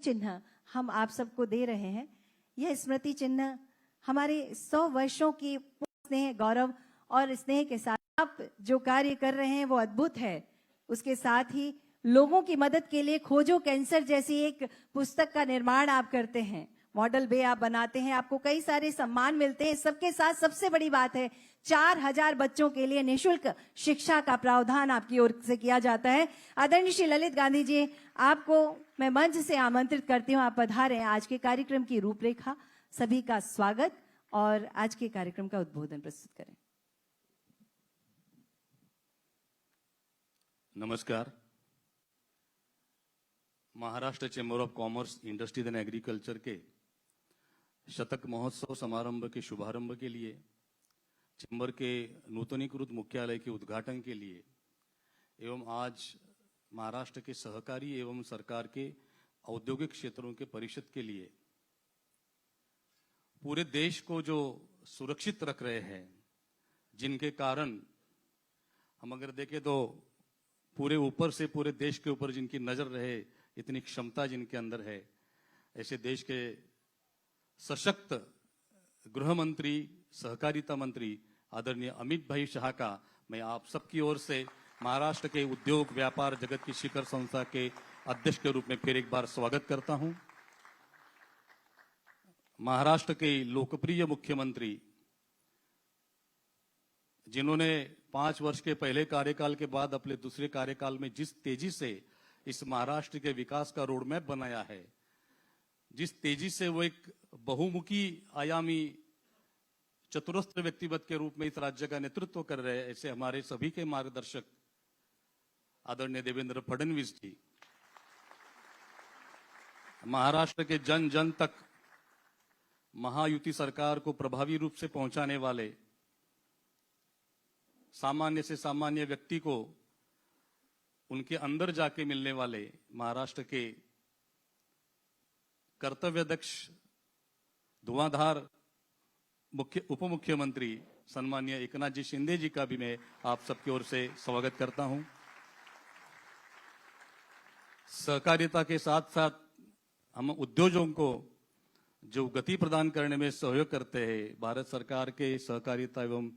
चिन्ह हम आप सबको दे रहे हैं। यह स्मृति चिन्ह हमारे 100 वर्षों की स्नेह, गौरव और स्नेह के साथ आप जो कार्य कर रहे हैं वो अद्भुत है। उसके साथ ही लोगों की मदद के लिए खोजो कैंसर जैसी एक पुस्तक का निर्माण आप करते हैं, मॉडल बे आप बनाते हैं, आपको कई सारे सम्मान मिलते हैं। सबके साथ सबसे बड़ी बात है 4000 बच्चों के लिए निःशुल्क शिक्षा का प्रावधान आपकी ओर से किया जाता है। आदरणीय श्री ललित गांधी जी, आपको मैं मंच से आमंत्रित करती हूँ, आप पधारें। आज के कार्यक्रम की रूपरेखा, सभी का स्वागत और आज के कार्यक्रम का उद्बोधन प्रस्तुत करें। नमस्कार। Maharashtra chamber of commerce, industries and agriculture के शतक महोत्सव समारंभ के शुभारंभ के लिए, चेंबर के नूतनीकृत मुख्यालय के उद्घाटन के लिए एवं आज महाराष्ट्र के सहकारी एवं सरकार के औद्योगिक क्षेत्रों के परिषद के लिए पूरे देश को जो सुरक्षित रख रहे हैं, जिनके कारण हम अगर देखें तो पूरे ऊपर से पूरे देश के ऊपर जिनकी नजर रहे, इतनी क्षमता जिनके अंदर है, ऐसे देश के सशक्त गृह मंत्री, सहकारिता मंत्री आदरणीय अमित भाई शाह का मैं आप सबकी ओर से महाराष्ट्र के उद्योग व्यापार जगत की शिखर संस्था के अध्यक्ष के रूप में फिर एक बार स्वागत करता हूं। महाराष्ट्र के लोकप्रिय मुख्यमंत्री, जिन्होंने 5 वर्ष के पहले कार्यकाल के बाद अपने दूसरे कार्यकाल में जिस तेजी से इस महाराष्ट्र के विकास का रोडमैप बनाया है, जिस तेजी से वो एक बहुमुखी आयामी चतुरस्त्र व्यक्तित्व के रूप में इस राज्य का नेतृत्व कर रहे हैं, ऐसे हमारे सभी के मार्गदर्शक आदरणीय देवेंद्र फडणवीस जी, महाराष्ट्र के जन जन तक महायुति सरकार को प्रभावी रूप से पहुंचाने वाले, सामान्य से सामान्य व्यक्ति को उनके अंदर जाके मिलने वाले महाराष्ट्र के कर्तव्यदक्ष धुआंधार उप मुख्यमंत्री सम्माननीय एकनाथ जी शिंदे जी का भी मैं आप सबकी ओर से स्वागत करता हूं। सहकारिता के साथ साथ हम उद्योगों को जो गति प्रदान करने में सहयोग करते हैं, भारत सरकार के सहकारिता एवं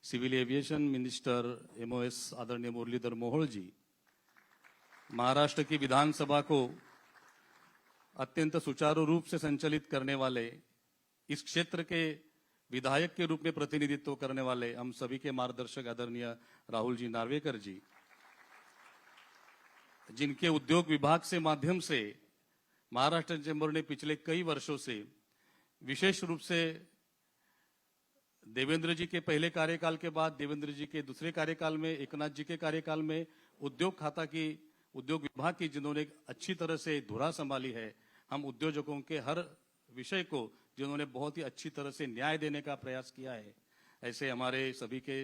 सिविल एविएशन मिनिस्टर MOS आदरणीय मुरलीधर मोहोळ जी, महाराष्ट्र की विधानसभा को अत्यंत सुचारू रूप से संचालित करने वाले, इस क्षेत्र के विधायक के रूप में प्रतिनिधित्व करने वाले हम सभी के मार्गदर्शक आदरणीय राहुल जी नार्वेकर जी, जिनके उद्योग विभाग से माध्यम से महाराष्ट्र चेंबर ने पिछले कई वर्षों से विशेष रूप से देवेंद्र जी के पहले कार्यकाल के बाद देवेंद्र जी के दूसरे कार्यकाल में, एकनाथ जी के कार्यकाल में उद्योग खाता की, उद्योग विभाग की जिन्होंने अच्छी तरह से धुरा संभाली है, हम उद्योजकों के हर विषय को जिन्होंने बहुत ही अच्छी तरह से न्याय देने का प्रयास किया है, ऐसे हमारे सभी के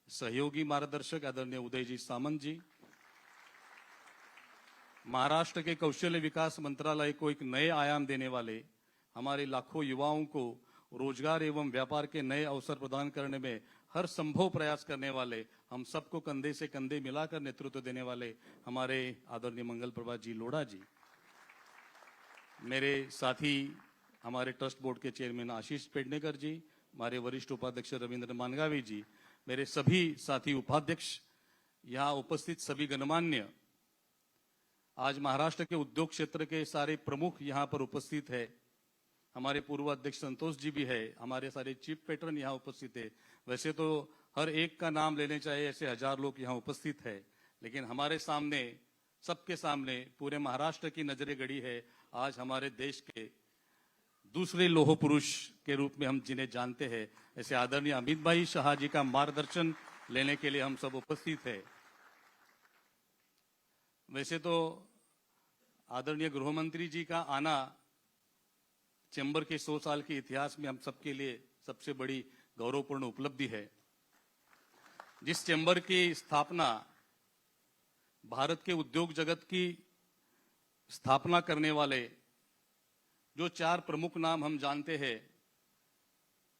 सहयोगी मार्गदर्शक आदरणीय उदय जी सामंत जी, महाराष्ट्र के कौशल्य विकास मंत्रालय को एक नए आयाम देने वाले, हमारे लाखों युवाओं को रोजगार एवं व्यापार के नए अवसर प्रदान करने में हर संभव प्रयास करने वाले, हम सबको कंधे से कंधे मिलाकर नेतृत्व देने वाले हमारे आदरणीय मंगल प्रभात जी लोढ़ा जी, मेरे साथी हमारे ट्रस्ट बोर्ड के चेयरमैन आशीष पेडनेकर जी, हमारे वरिष्ठ उपाध्यक्ष रविंद्र मानगावी जी, मेरे सभी साथी उपाध्यक्ष, यहाँ उपस्थित सभी गणमान्य, आज महाराष्ट्र के उद्योग क्षेत्र के सारे प्रमुख यहाँ पर उपस्थित है, हमारे पूर्व अध्यक्ष संतोष जी भी है, हमारे सारे चीफ पैटर्न यहाँ उपस्थित है। वैसे तो हर एक का नाम लेने चाहिए, ऐसे 1000 लोग यहाँ उपस्थित है, लेकिन हमारे सामने, सबके सामने पूरे महाराष्ट्र की नजरें गड़ी है। आज हमारे देश के दूसरे लोह पुरुष के रूप में हम जिन्हें जानते हैं, ऐसे आदरणीय अमित भाई शाह जी का मार्गदर्शन लेने के लिए हम सब उपस्थित है। वैसे तो आदरणीय गृह मंत्री जी का आना चेंबर के 100 साल के इतिहास में हम सबके लिए सबसे बड़ी गौरवपूर्ण उपलब्धि है। जिस चेंबर की स्थापना भारत के उद्योग जगत की स्थापना करने वाले जो 4 प्रमुख नाम हम जानते हैं,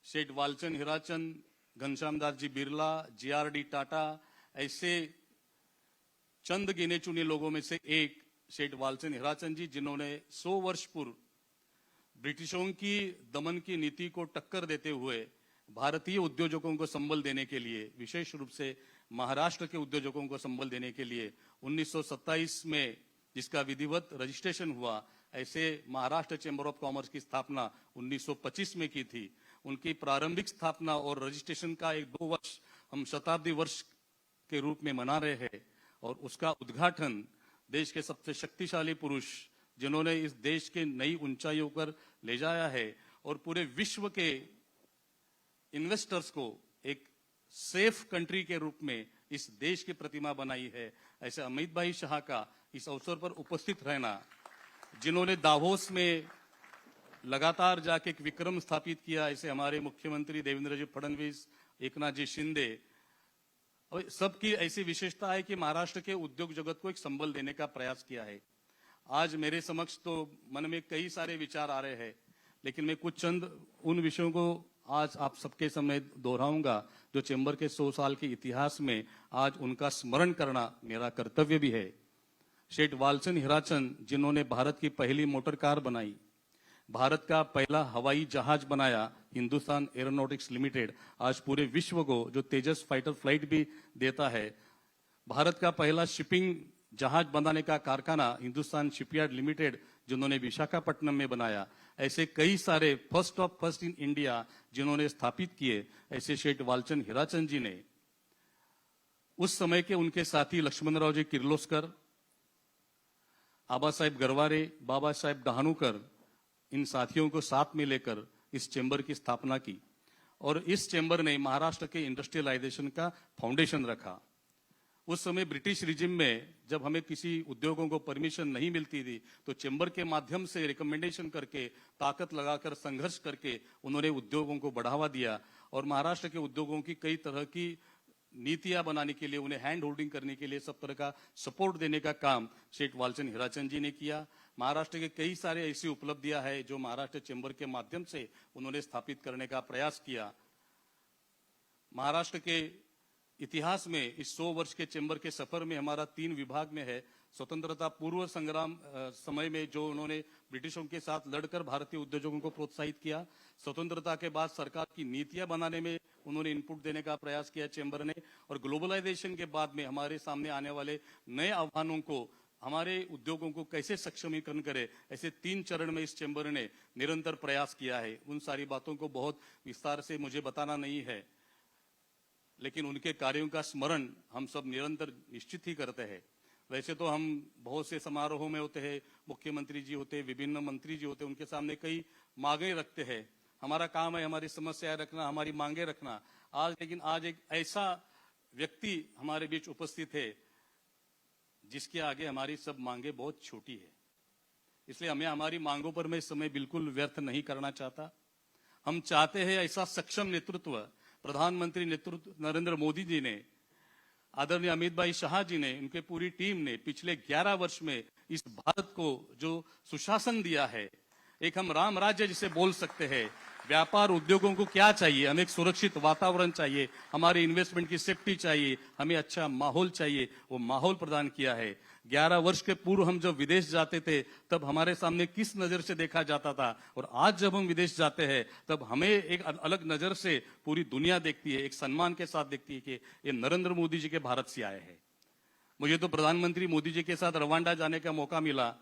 सेठ वालचंद हीराचंद, घनश्याम दास जी बिरला, JRD टाटा, ऐसे चंद गिने चुने लोगों में से एक सेठ वालचंद हीराचंद जी, जिन्होंने 100 वर्ष पूर्व ब्रिटिशों की दमन की नीति को टक्कर देते हुए भारतीय उद्योजकों को संबल देने के लिए, विशेष रूप से महाराष्ट्र के उद्योजकों को संबल देने के लिए 1927 में जिसका विधिवत रजिस्ट्रेशन हुआ, ऐसे महाराष्ट्र चैम्बर ऑफ कॉमर्स की स्थापना 1925 में की थी। उनकी प्रारंभिक स्थापना और रजिस्ट्रेशन का 1-2 वर्ष हम शताब्दी वर्ष के रूप में मना रहे हैं, और उसका उद्घाटन देश के सबसे शक्तिशाली पुरुष, जिन्होंने इस देश के नई ऊंचाइयों पर ले जाया है और पूरे विश्व के इन्वेस्टर्स को एक सेफ कंट्री के रूप में इस देश की प्रतिमा बनाई है, ऐसे अमित भाई शाह का इस अवसर पर उपस्थित रहना, जिन्होंने दावोस में लगातार जाके एक विक्रम स्थापित किया, ऐसे हमारे मुख्यमंत्री देवेंद्र जी फडणवीस, एकनाथ जी शिंदे, और सबकी ऐसी विशेषता है कि महाराष्ट्र के उद्योग जगत को एक संबल देने का प्रयास किया है। आज मेरे समक्ष तो मन में कई सारे विचार आ रहे हैं, लेकिन मैं कुछ चंद उन विषयों को आज आप सबके सामने दोहराऊंगा जो चैम्बर के 100 साल के इतिहास में आज उनका स्मरण करना मेरा कर्तव्य भी है। सेठ वालचंद हीराचंद, जिन्होंने भारत की पहली मोटर कार बनाई, भारत का पहला हवाई जहाज बनाया, हिंदुस्तान एरोनॉटिक्स लिमिटेड आज पूरे विश्व को जो तेजस फाइटर फ्लाइट भी देता है, भारत का पहला शिपिंग जहाज बनाने का कारखाना हिंदुस्तान शिपयार्ड लिमिटेड जिन्होंने विशाखापट्टनम में बनाया, ऐसे कई सारे first of first in India जिन्होंने स्थापित किए, ऐसे सेठ वालचंद हीराचंद जी ने उस समय के उनके साथी लक्ष्मणराव जी किर्लोस्कर, आबा साहेब गरवारे, बाबा साहेब डहाणूकर, इन साथियों को साथ में लेकर इस चैम्बर की स्थापना की, और इस चैम्बर ने महाराष्ट्र के इंडस्ट्रियलाइजेशन का फाउंडेशन रखा। उस समय ब्रिटिश रिजिम में जब हमें किसी उद्योगों को परमिशन नहीं मिलती थी, तो चैम्बर के माध्यम से रिकमेंडेशन करके, ताकत लगाकर, संघर्ष करके उन्होंने उद्योगों को बढ़ावा दिया, और महाराष्ट्र के उद्योगों की कई तरह की नीतियां बनाने के लिए, उन्हें हैंड होल्डिंग करने के लिए सब तरह का सपोर्ट देने का काम सेठ वालचंद हीराचंद जी ने किया। महाराष्ट्र के कई सारे ऐसी उपलब्धियां हैं जो महाराष्ट्र चैम्बर के माध्यम से उन्होंने स्थापित करने का प्रयास किया। महाराष्ट्र के इतिहास में इस 100 वर्ष के चैम्बर के सफर में हमारा 3 विभाग में है। स्वतंत्रता पूर्व संग्राम समय में जो उन्होंने ब्रिटिशों के साथ लड़कर भारतीय उद्योगों को प्रोत्साहित किया, स्वतंत्रता के बाद सरकार की नीतियां बनाने में उन्होंने इनपुट देने का प्रयास किया चैम्बर ने, और ग्लोबलाइजेशन के बाद में हमारे सामने आने वाले नए आह्वानों को, हमारे उद्योगों को कैसे सक्षमीकरण करे, ऐसे 3 चरण में इस चैम्बर ने निरंतर प्रयास किया है। उन सारी बातों को बहुत विस्तार से मुझे बताना नहीं है, लेकिन उनके कार्यों का स्मरण हम सब निरंतर निश्चित ही करते हैं। वैसे तो हम बहुत से समारोहों में होते हैं, मुख्यमंत्री जी होते हैं, विभिन्न मंत्री जी होते हैं, उनके सामने कई मांगे रखते हैं। हमारा काम है हमारी समस्याएं रखना, हमारी मांगे रखना। लेकिन आज एक ऐसा व्यक्ति हमारे बीच उपस्थित है जिसके आगे हमारी सब मांगे बहुत छोटी है, इसलिए हमें हमारी मांगों पर मैं समय बिल्कुल व्यर्थ नहीं करना चाहता। हम चाहते हैं ऐसा सक्षम नेतृत्व, प्रधानमंत्री नेतृत्व नरेंद्र मोदी जी ने, आदरणीय अमित भाई शाह जी ने, उनके पूरी टीम ने पिछले 11 वर्ष में इस भारत को जो सुशासन दिया है, एक हम राम राज्य जिसे बोल सकते हैं। व्यापार उद्योगों को क्या चाहिए? हमें एक सुरक्षित वातावरण चाहिए, हमारे इन्वेस्टमेंट की सेफ्टी चाहिए, हमें अच्छा माहौल चाहिए, वो माहौल प्रदान किया है। 11 वर्ष के पूर्व हम जब विदेश जाते थे तब हमारे सामने किस नजर से देखा जाता था, और आज जब हम विदेश जाते हैं तब हमें एक अलग नजर से पूरी दुनिया देखती है, एक सम्मान के साथ देखती है कि ये नरेंद्र मोदी जी के भारत से आए हैं। मुझे तो प्रधानमंत्री मोदी जी के साथ रवांडा जाने का मौका मिला।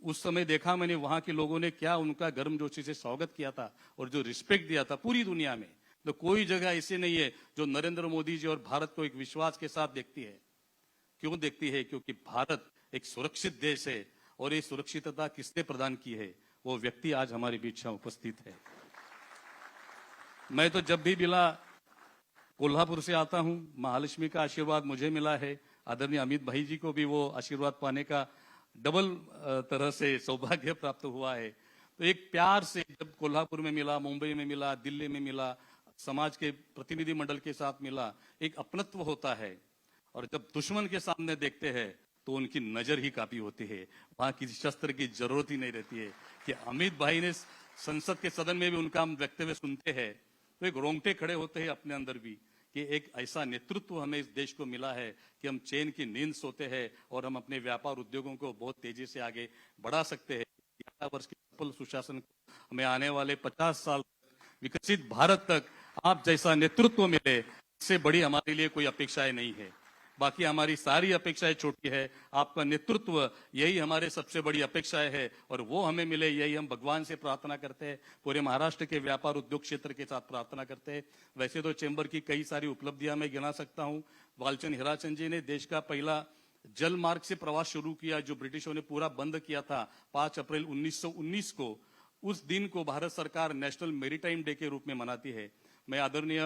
उस समय देखा मैंने वहां के लोगों ने क्या उनका गर्मजोशी से स्वागत किया था और जो रिस्पेक्ट दिया था पूरी दुनिया में। तो कोई जगह ऐसी नहीं है जो नरेंद्र मोदी जी और भारत को एक विश्वास के साथ देखती है। क्यों देखती है? क्योंकि भारत एक सुरक्षित देश है, और ये सुरक्षितता किसने प्रदान की है? वो व्यक्ति आज हमारे बीच में उपस्थित है। मैं तो जब भी मिला कोल्हापुर से आता हूं, महालक्ष्मी का आशीर्वाद मुझे मिला है, आदरणीय अमित भाई जी को भी वो आशीर्वाद पाने का डबल तरह से सौभाग्य प्राप्त हुआ है। तो एक प्यार से जब कोल्हापुर में मिला, मुंबई में मिला, दिल्ली में मिला, समाज के प्रतिनिधि मंडल के साथ मिला, एक अपनत्व होता है। और जब दुश्मन के सामने देखते हैं तो उनकी नजर ही काफी होती है, वहां किसी शस्त्र की जरूरत ही नहीं रहती है। कि अमित भाई ने संसद के सदन में भी उनका हम वक्तव्य सुनते हैं तो एक रोंगटे खड़े होते हैं अपने अंदर भी, कि एक ऐसा नेतृत्व हमें इस देश को मिला है कि हम चैन की नींद सोते हैं और हम अपने व्यापार उद्योगों को बहुत तेजी से आगे बढ़ा सकते हैं। 11 वर्ष के सफल सुशासन को हमें आने वाले 50 साल विकसित भारत तक आप जैसा नेतृत्व मिले, इससे बड़ी हमारे लिए कोई अपेक्षाएं नहीं है। बाकी हमारी सारी अपेक्षाएं छोटी है, आपका नेतृत्व यही हमारे सबसे बड़ी अपेक्षाएं है और वो हमें मिले, यही हम भगवान से प्रार्थना करते हैं। पूरे महाराष्ट्र के व्यापार उद्योग क्षेत्र के साथ प्रार्थना करते हैं। वैसे तो चेंबर की कई सारी उपलब्धियां मैं गिना सकता हूं। वालचंद हीराचंद जी ने देश का पहला जल मार्ग से प्रवास शुरू किया, जो ब्रिटिशों ने पूरा बंद किया था 5 अप्रैल 1919 को। उस दिन को भारत सरकार नेशनल मेरीटाइम डे के रूप में मनाती है। मैं आदरणीय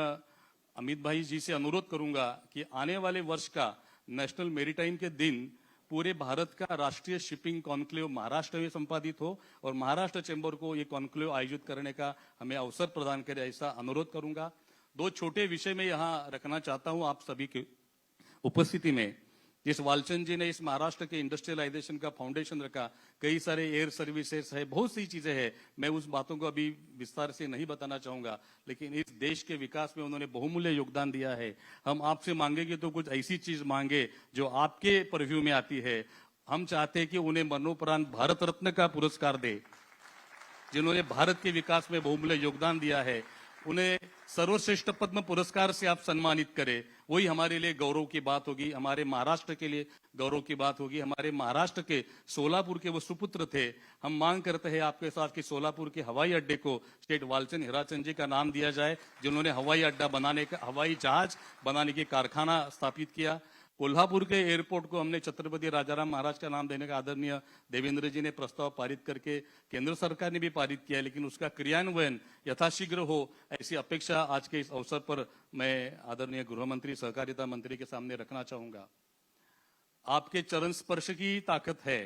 अमित भाई जी से अनुरोध करूंगा कि आने वाले वर्ष का नेशनल मेरीटाइम के दिन पूरे भारत का राष्ट्रीय शिपिंग कॉन्क्लेव महाराष्ट्र में संपादित हो और महाराष्ट्र चैम्बर को ये कॉन्क्लेव आयोजित करने का हमें अवसर प्रदान करे, ऐसा अनुरोध करूंगा। 2 छोटे विषय में यहां रखना चाहता हूं आप सभी की उपस्थिति में। जिस वालचंद जी ने इस महाराष्ट्र के इंडस्ट्रियलाइजेशन का फाउंडेशन रखा, कई सारे एयर सर्विसेज है, बहुत सी चीजें हैं, मैं उस बातों को अभी विस्तार से नहीं बताना चाहूंगा, लेकिन इस देश के विकास में उन्होंने बहुमूल्य योगदान दिया है। हम आपसे मांगेंगे तो कुछ ऐसी चीज मांगे जो आपके परव्यू में आती है। हम चाहते हैं कि उन्हें मरणोपरांत भारत रत्न का पुरस्कार दे, जिन्होंने भारत के विकास में बहुमूल्य योगदान दिया है। उन्हें सर्वश्रेष्ठ पद्म पुरस्कार से आप सम्मानित करें, वही हमारे लिए गौरव की बात होगी, हमारे महाराष्ट्र के लिए गौरव की बात होगी। हमारे महाराष्ट्र के सोलापुर के वो सुपुत्र थे। हम मांग करते हैं आपके साथ कि सोलापुर के हवाई अड्डे को स्टेट वालचंद हीराचंद जी का नाम दिया जाए, जिन्होंने हवाई अड्डा बनाने का, हवाई जहाज बनाने की कारखाना स्थापित किया। कोल्हापुर के एयरपोर्ट को हमने छत्रपति राजाराम महाराज का नाम देने का आदरणीय देवेंद्र जी ने प्रस्ताव पारित करके केंद्र सरकार ने भी पारित किया है, लेकिन उसका क्रियान्वयन यथाशीघ्र हो, ऐसी अपेक्षा आज के इस अवसर पर मैं आदरणीय गृह मंत्री, सहकारिता मंत्री के सामने रखना चाहूंगा। आपके चरण स्पर्श की ताकत है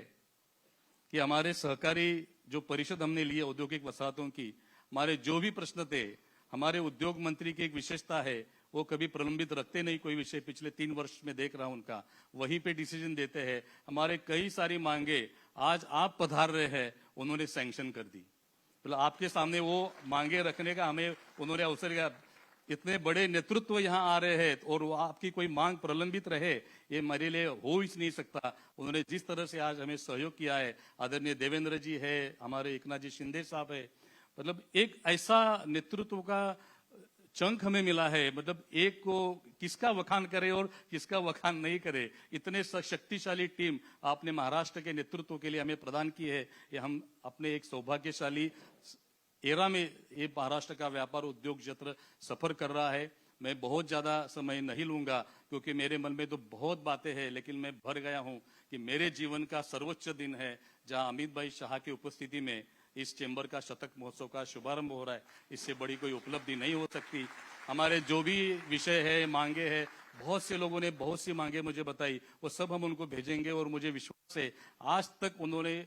कि हमारे सहकारी जो परिषद हमने ली है औद्योगिक वसाहतों की, हमारे जो भी प्रश्न थे, हमारे उद्योग मंत्री की एक विशेषता है, वो कभी प्रलंबित रखते नहीं कोई विषय। पिछले 3 वर्ष में देख रहा हूं उनका, वहीं पे डिसीजन देते हैं। हमारे कई सारी मांगे आज आप पधार रहे हैं, उन्होंने सैंक्शन कर दी। मतलब आपके सामने वो मांगे रखने का हमें उन्होंने अवसर दिया। इतने बड़े नेतृत्व यहाँ आ रहे हैं और वो आपकी कोई मांग प्रलंबित रहे, ये मेरे लिए हो ही नहीं सकता। उन्होंने जिस तरह से आज हमें सहयोग किया है, आदरणीय देवेंद्र जी है, हमारे एकनाथ जी शिंदे साहब है, मतलब एक ऐसा नेतृत्व का चंक हमें मिला है। मतलब एक को किसका वखान करे और किसका वखान नहीं करे, इतने शक्तिशाली टीम आपने महाराष्ट्र के नेतृत्व के लिए हमें प्रदान की है। ये हम अपने एक सौभाग्यशाली एरा में ये महाराष्ट्र का व्यापार उद्योग क्षेत्र सफर कर रहा है। मैं बहुत ज्यादा समय नहीं लूंगा क्योंकि मेरे मन में तो बहुत बातें हैं, लेकिन मैं भर गया हूं कि मेरे जीवन का सर्वोच्च दिन है जहां अमित भाई शाह की उपस्थिति में इस चैम्बर का शतक महोत्सव का शुभारंभ हो रहा है। इससे बड़ी कोई उपलब्धि नहीं हो सकती। हमारे जो भी विषय है, मांगे हैं, बहुत से लोगों ने बहुत सी मांगे मुझे बताई, वो सब हम उनको भेजेंगे और मुझे विश्वास है आज तक उन्होंने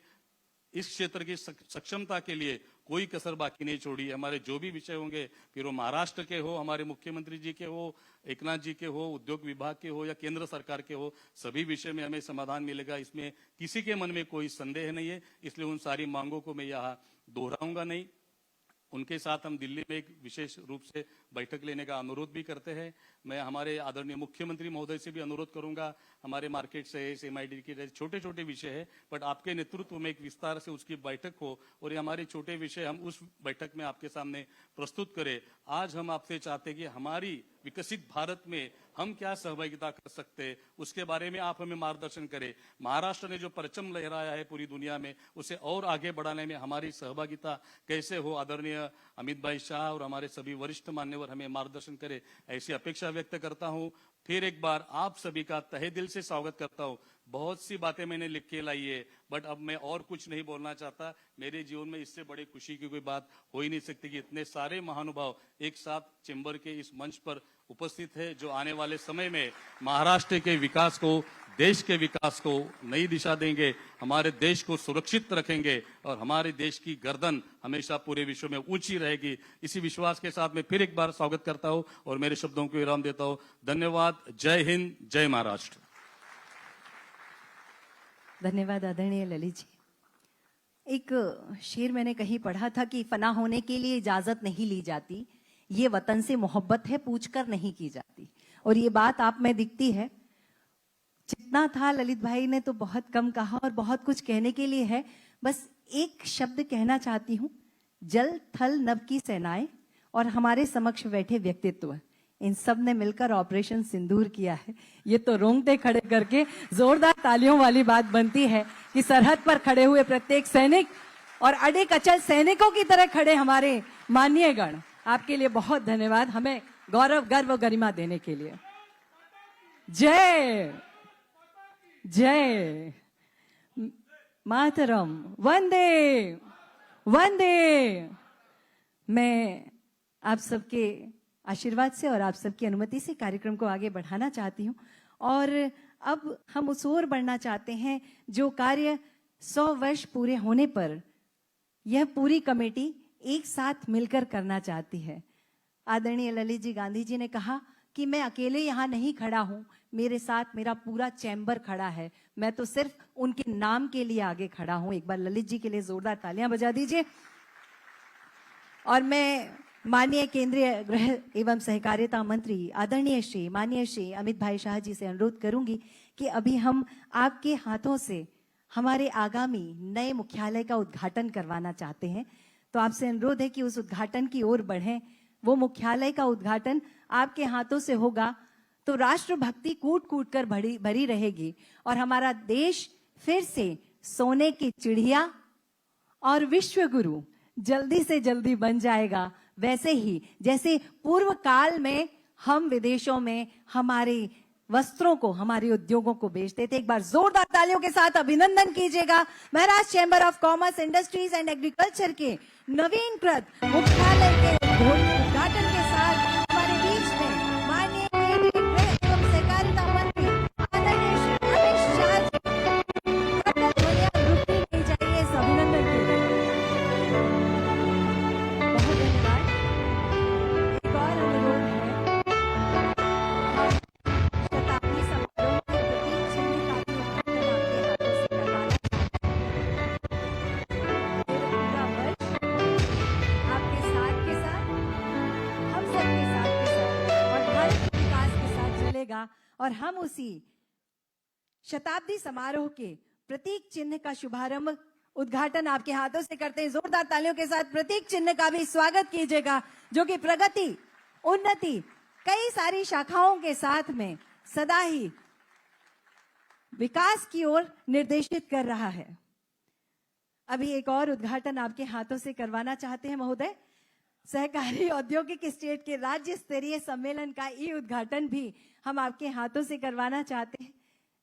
इस क्षेत्र की सक्षमता के लिए कोई कसर बाकी नहीं छोड़ी। हमारे जो भी विषय होंगे, फिर वो महाराष्ट्र के हो, हमारे मुख्यमंत्री जी के हो, एकनाथ जी के हो, उद्योग विभाग के हो या केंद्र सरकार के हो, सभी विषय में हमें समाधान मिलेगा। इसमें किसी के मन में कोई संदेह नहीं है। इसलिए उन सारी मांगों को मैं यहाँ दोहराऊंगा नहीं। उनके साथ हम दिल्ली में एक विशेष रूप से बैठक लेने का अनुरोध भी करते हैं। मैं हमारे आदरणीय मुख्यमंत्री महोदय से भी अनुरोध करूंगा, हमारे मार्केट से MID के छोटे छोटे विषय है, बट आपके नेतृत्व में एक विस्तार से उसकी बैठक हो और ये हमारे छोटे विषय हम उस बैठक में आपके सामने प्रस्तुत करें। आज हम आपसे चाहते हैं कि हमारी विकसित भारत में हम क्या सहभागिता कर सकते हैं, उसके बारे में आप हमें मार्गदर्शन करें। महाराष्ट्र ने जो परचम लहराया है पूरी दुनिया में, उसे और आगे बढ़ाने में हमारी सहभागिता कैसे हो, आदरणीय अमित भाई शाह और हमारे सभी वरिष्ठ मान्यवर हमें मार्गदर्शन करें, ऐसी अपेक्षा व्यक्त करता हूं। फिर एक बार आप सभी का तहे दिल से स्वागत करता हूं। बहुत सी बातें मैंने लिख के लाई है, बट अब मैं और कुछ नहीं बोलना चाहता। मेरे जीवन में इससे बड़े खुशी की कोई बात हो ही नहीं सकती कि इतने सारे महानुभाव एक साथ चैम्बर के इस मंच पर उपस्थित है, जो आने वाले समय में महाराष्ट्र के विकास को, देश के विकास को नई दिशा देंगे, हमारे देश को सुरक्षित रखेंगे और हमारे देश की गर्दन हमेशा पूरे विश्व में ऊंची रहेगी। इसी विश्वास के साथ मैं फिर एक बार स्वागत करता हूं और मेरे शब्दों को विराम देता हूं। धन्यवाद। जय हिंद, जय महाराष्ट्र। धन्यवाद आदरणीय ललित जी। एक शेर मैंने कहीं पढ़ा था कि फना होने के लिए इजाजत नहीं ली जाती, ये वतन से मोहब्बत है, पूछकर नहीं की जाती। और ये बात आप में दिखती है। जितना था ललित भाई ने तो बहुत कम कहा और बहुत कुछ कहने के लिए है। बस एक शब्द कहना चाहती हूँ, जल थल नभ की सेनाएं और हमारे समक्ष बैठे व्यक्तित्व, इन सब ने मिलकर ऑपरेशन सिंदूर किया है। ये तो रोंगटे खड़े करके जोरदार तालियों वाली बात बनती है कि सरहद पर खड़े हुए प्रत्येक सैनिक और अडिग अचल सैनिकों की तरह खड़े हमारे माननीय गण, आपके लिए बहुत धन्यवाद, हमें गौरव गर्व गरिमा देने के लिए। जय जय मातरम, वंदे वंदे। मैं आप सबके आशीर्वाद से और आप सबकी अनुमति से कार्यक्रम को आगे बढ़ाना चाहती हूँ और अब हम उस ओर बढ़ना चाहते हैं जो कार्य 100 वर्ष पूरे होने पर यह पूरी कमेटी एक साथ मिलकर करना चाहती है। आदरणीय ललित जी गांधी जी ने कहा कि मैं अकेले यहाँ नहीं खड़ा हूँ, मेरे साथ मेरा पूरा चैम्बर खड़ा है, मैं तो सिर्फ उनके नाम के लिए आगे खड़ा हूँ। एक बार ललित जी के लिए जोरदार तालियां बजा दीजिए। और मैं माननीय केंद्रीय गृह एवं सहकारिता मंत्री आदरणीय माननीय श्री अमित भाई शाह जी से अनुरोध करूंगी कि अभी हम आपके हाथों से हमारे आगामी नए मुख्यालय का उद्घाटन करवाना चाहते हैं। तो आपसे अनुरोध है कि उस उद्घाटन की ओर बढ़ें। वो मुख्यालय का उद्घाटन आपके हाथों से होगा तो राष्ट्रभक्ति कूट कूट कर भरी रहेगी और हमारा देश फिर से सोने की चिड़िया और विश्व गुरु जल्दी से जल्दी बन जाएगा। वैसे ही जैसे पूर्व काल में हम विदेशों में हमारे वस्त्रों को, हमारे उद्योगों को बेचते थे। एक बार जोरदार तालियों के साथ अभिनंदन कीजिएगा Maharashtra chamber of commerce, industries and agriculture के नवीनकृत मुख्यालय के उद्घाटन के साथ हमारे बीच में माननीय केंद्रीय गृह एवं सहकारिता मंत्री आदरणीय श्री अमित शाह जी रुकनी नहीं चाहिए इस अभिनंदन के लिए। बहुत धन्यवाद। एक और अनुरोध है, शताब्दी समारोह के प्रतीक चिन्ह का भी उद्घाटन आपके हाथों से करवाना चाहते हैं। पूरा वर्ष आपके साथ के साथ, हम सबके साथ के साथ और भारत के विकास के साथ चलेगा और हम उसी शताब्दी समारोह के प्रतीक चिन्ह का शुभारंभ उद्घाटन आपके हाथों से करते हैं। जोरदार तालियों के साथ प्रतीक चिन्ह का भी स्वागत कीजिएगा जो कि प्रगति, उन्नति, कई सारी शाखाओं के साथ में सदा ही विकास की ओर निर्देशित कर रहा है। अभी एक और उद्घाटन आपके हाथों से करवाना चाहते हैं महोदय। सहकारी औद्योगिक स्टेट के राज्य स्तरीय सम्मेलन का ई उद्घाटन भी हम आपके हाथों से करवाना चाहते हैं।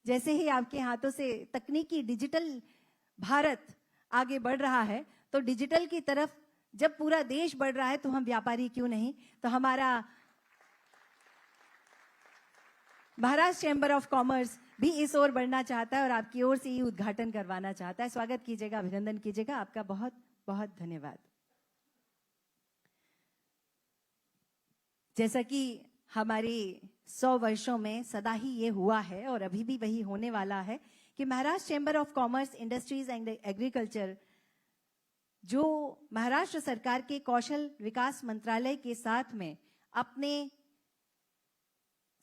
जैसे ही आपके हाथों से तकनीकी डिजिटल भारत आगे बढ़ रहा है तो डिजिटल की तरफ जब पूरा देश बढ़ रहा है तो हम व्यापारी क्यों नहीं। तो हमारा महाराष्ट्र चैम्बर ऑफ कॉमर्स भी इस ओर बढ़ना चाहता है और आपकी ओर से ये उद्घाटन करवाना चाहता है। स्वागत कीजिएगा, अभिनंदन कीजिएगा। आपका बहुत बहुत धन्यवाद। जैसा कि हमारी 100 वर्षों में सदा ही ये हुआ है और अभी भी वही होने वाला है कि Maharashtra chamber of commerce, industries and agriculture जो महाराष्ट्र सरकार के कौशल विकास मंत्रालय के साथ में अपने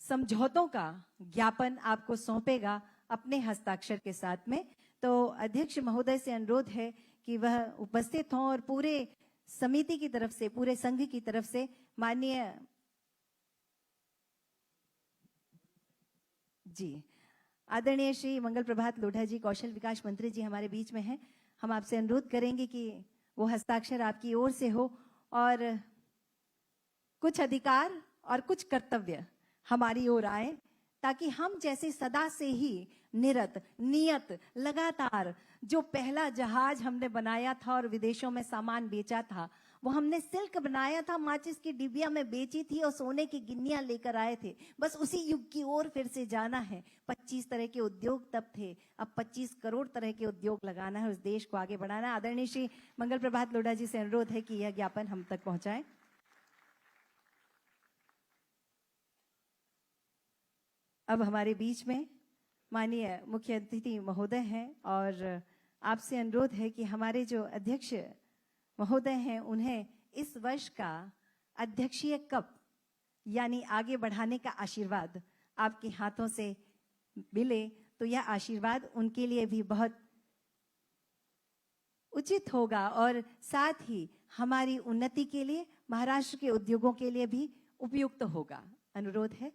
समझौतों का ज्ञापन आपको सौंपेगा अपने हस्ताक्षर के साथ में। तो अध्यक्ष महोदय से अनुरोध है कि वह उपस्थित हों और पूरे समिति की तरफ से, पूरे संघ की तरफ से माननीय जी आदरणीय श्री मंगल प्रभात लोढ़ा जी, कौशल विकास मंत्री जी हमारे बीच में हैं। हम आपसे अनुरोध करेंगे कि वो हस्ताक्षर आपकी ओर से हो और कुछ अधिकार और कुछ कर्तव्य हमारी ओर आए ताकि हम जैसे सदा से ही निरत नियत लगातार जो पहला जहाज हमने बनाया था और विदेशों में सामान बेचा था, वो हमने सिल्क बनाया था, माचिस की डिबिया में बेची थी और सोने की गिन्नियां लेकर आए थे। बस उसी युग की ओर फिर से जाना है। 25 तरह के उद्योग तब थे, अब 25 करोड़ तरह के उद्योग लगाना है, उस देश को आगे बढ़ाना है। आदरणीय श्री मंगल प्रभात लोढ़ा जी से अनुरोध है कि यह ज्ञापन हम तक पहुंचाएं। अब हमारे बीच में माननीय मुख्य अतिथि महोदय हैं और आपसे अनुरोध है कि हमारे जो अध्यक्ष महोदय हैं उन्हें इस वर्ष का अध्यक्षीय कप यानी आगे बढ़ाने का आशीर्वाद आपके हाथों से मिले तो यह आशीर्वाद उनके लिए भी बहुत उचित होगा और साथ ही हमारी उन्नति के लिए, महाराष्ट्र के उद्योगों के लिए भी उपयुक्त होगा। अनुरोध है।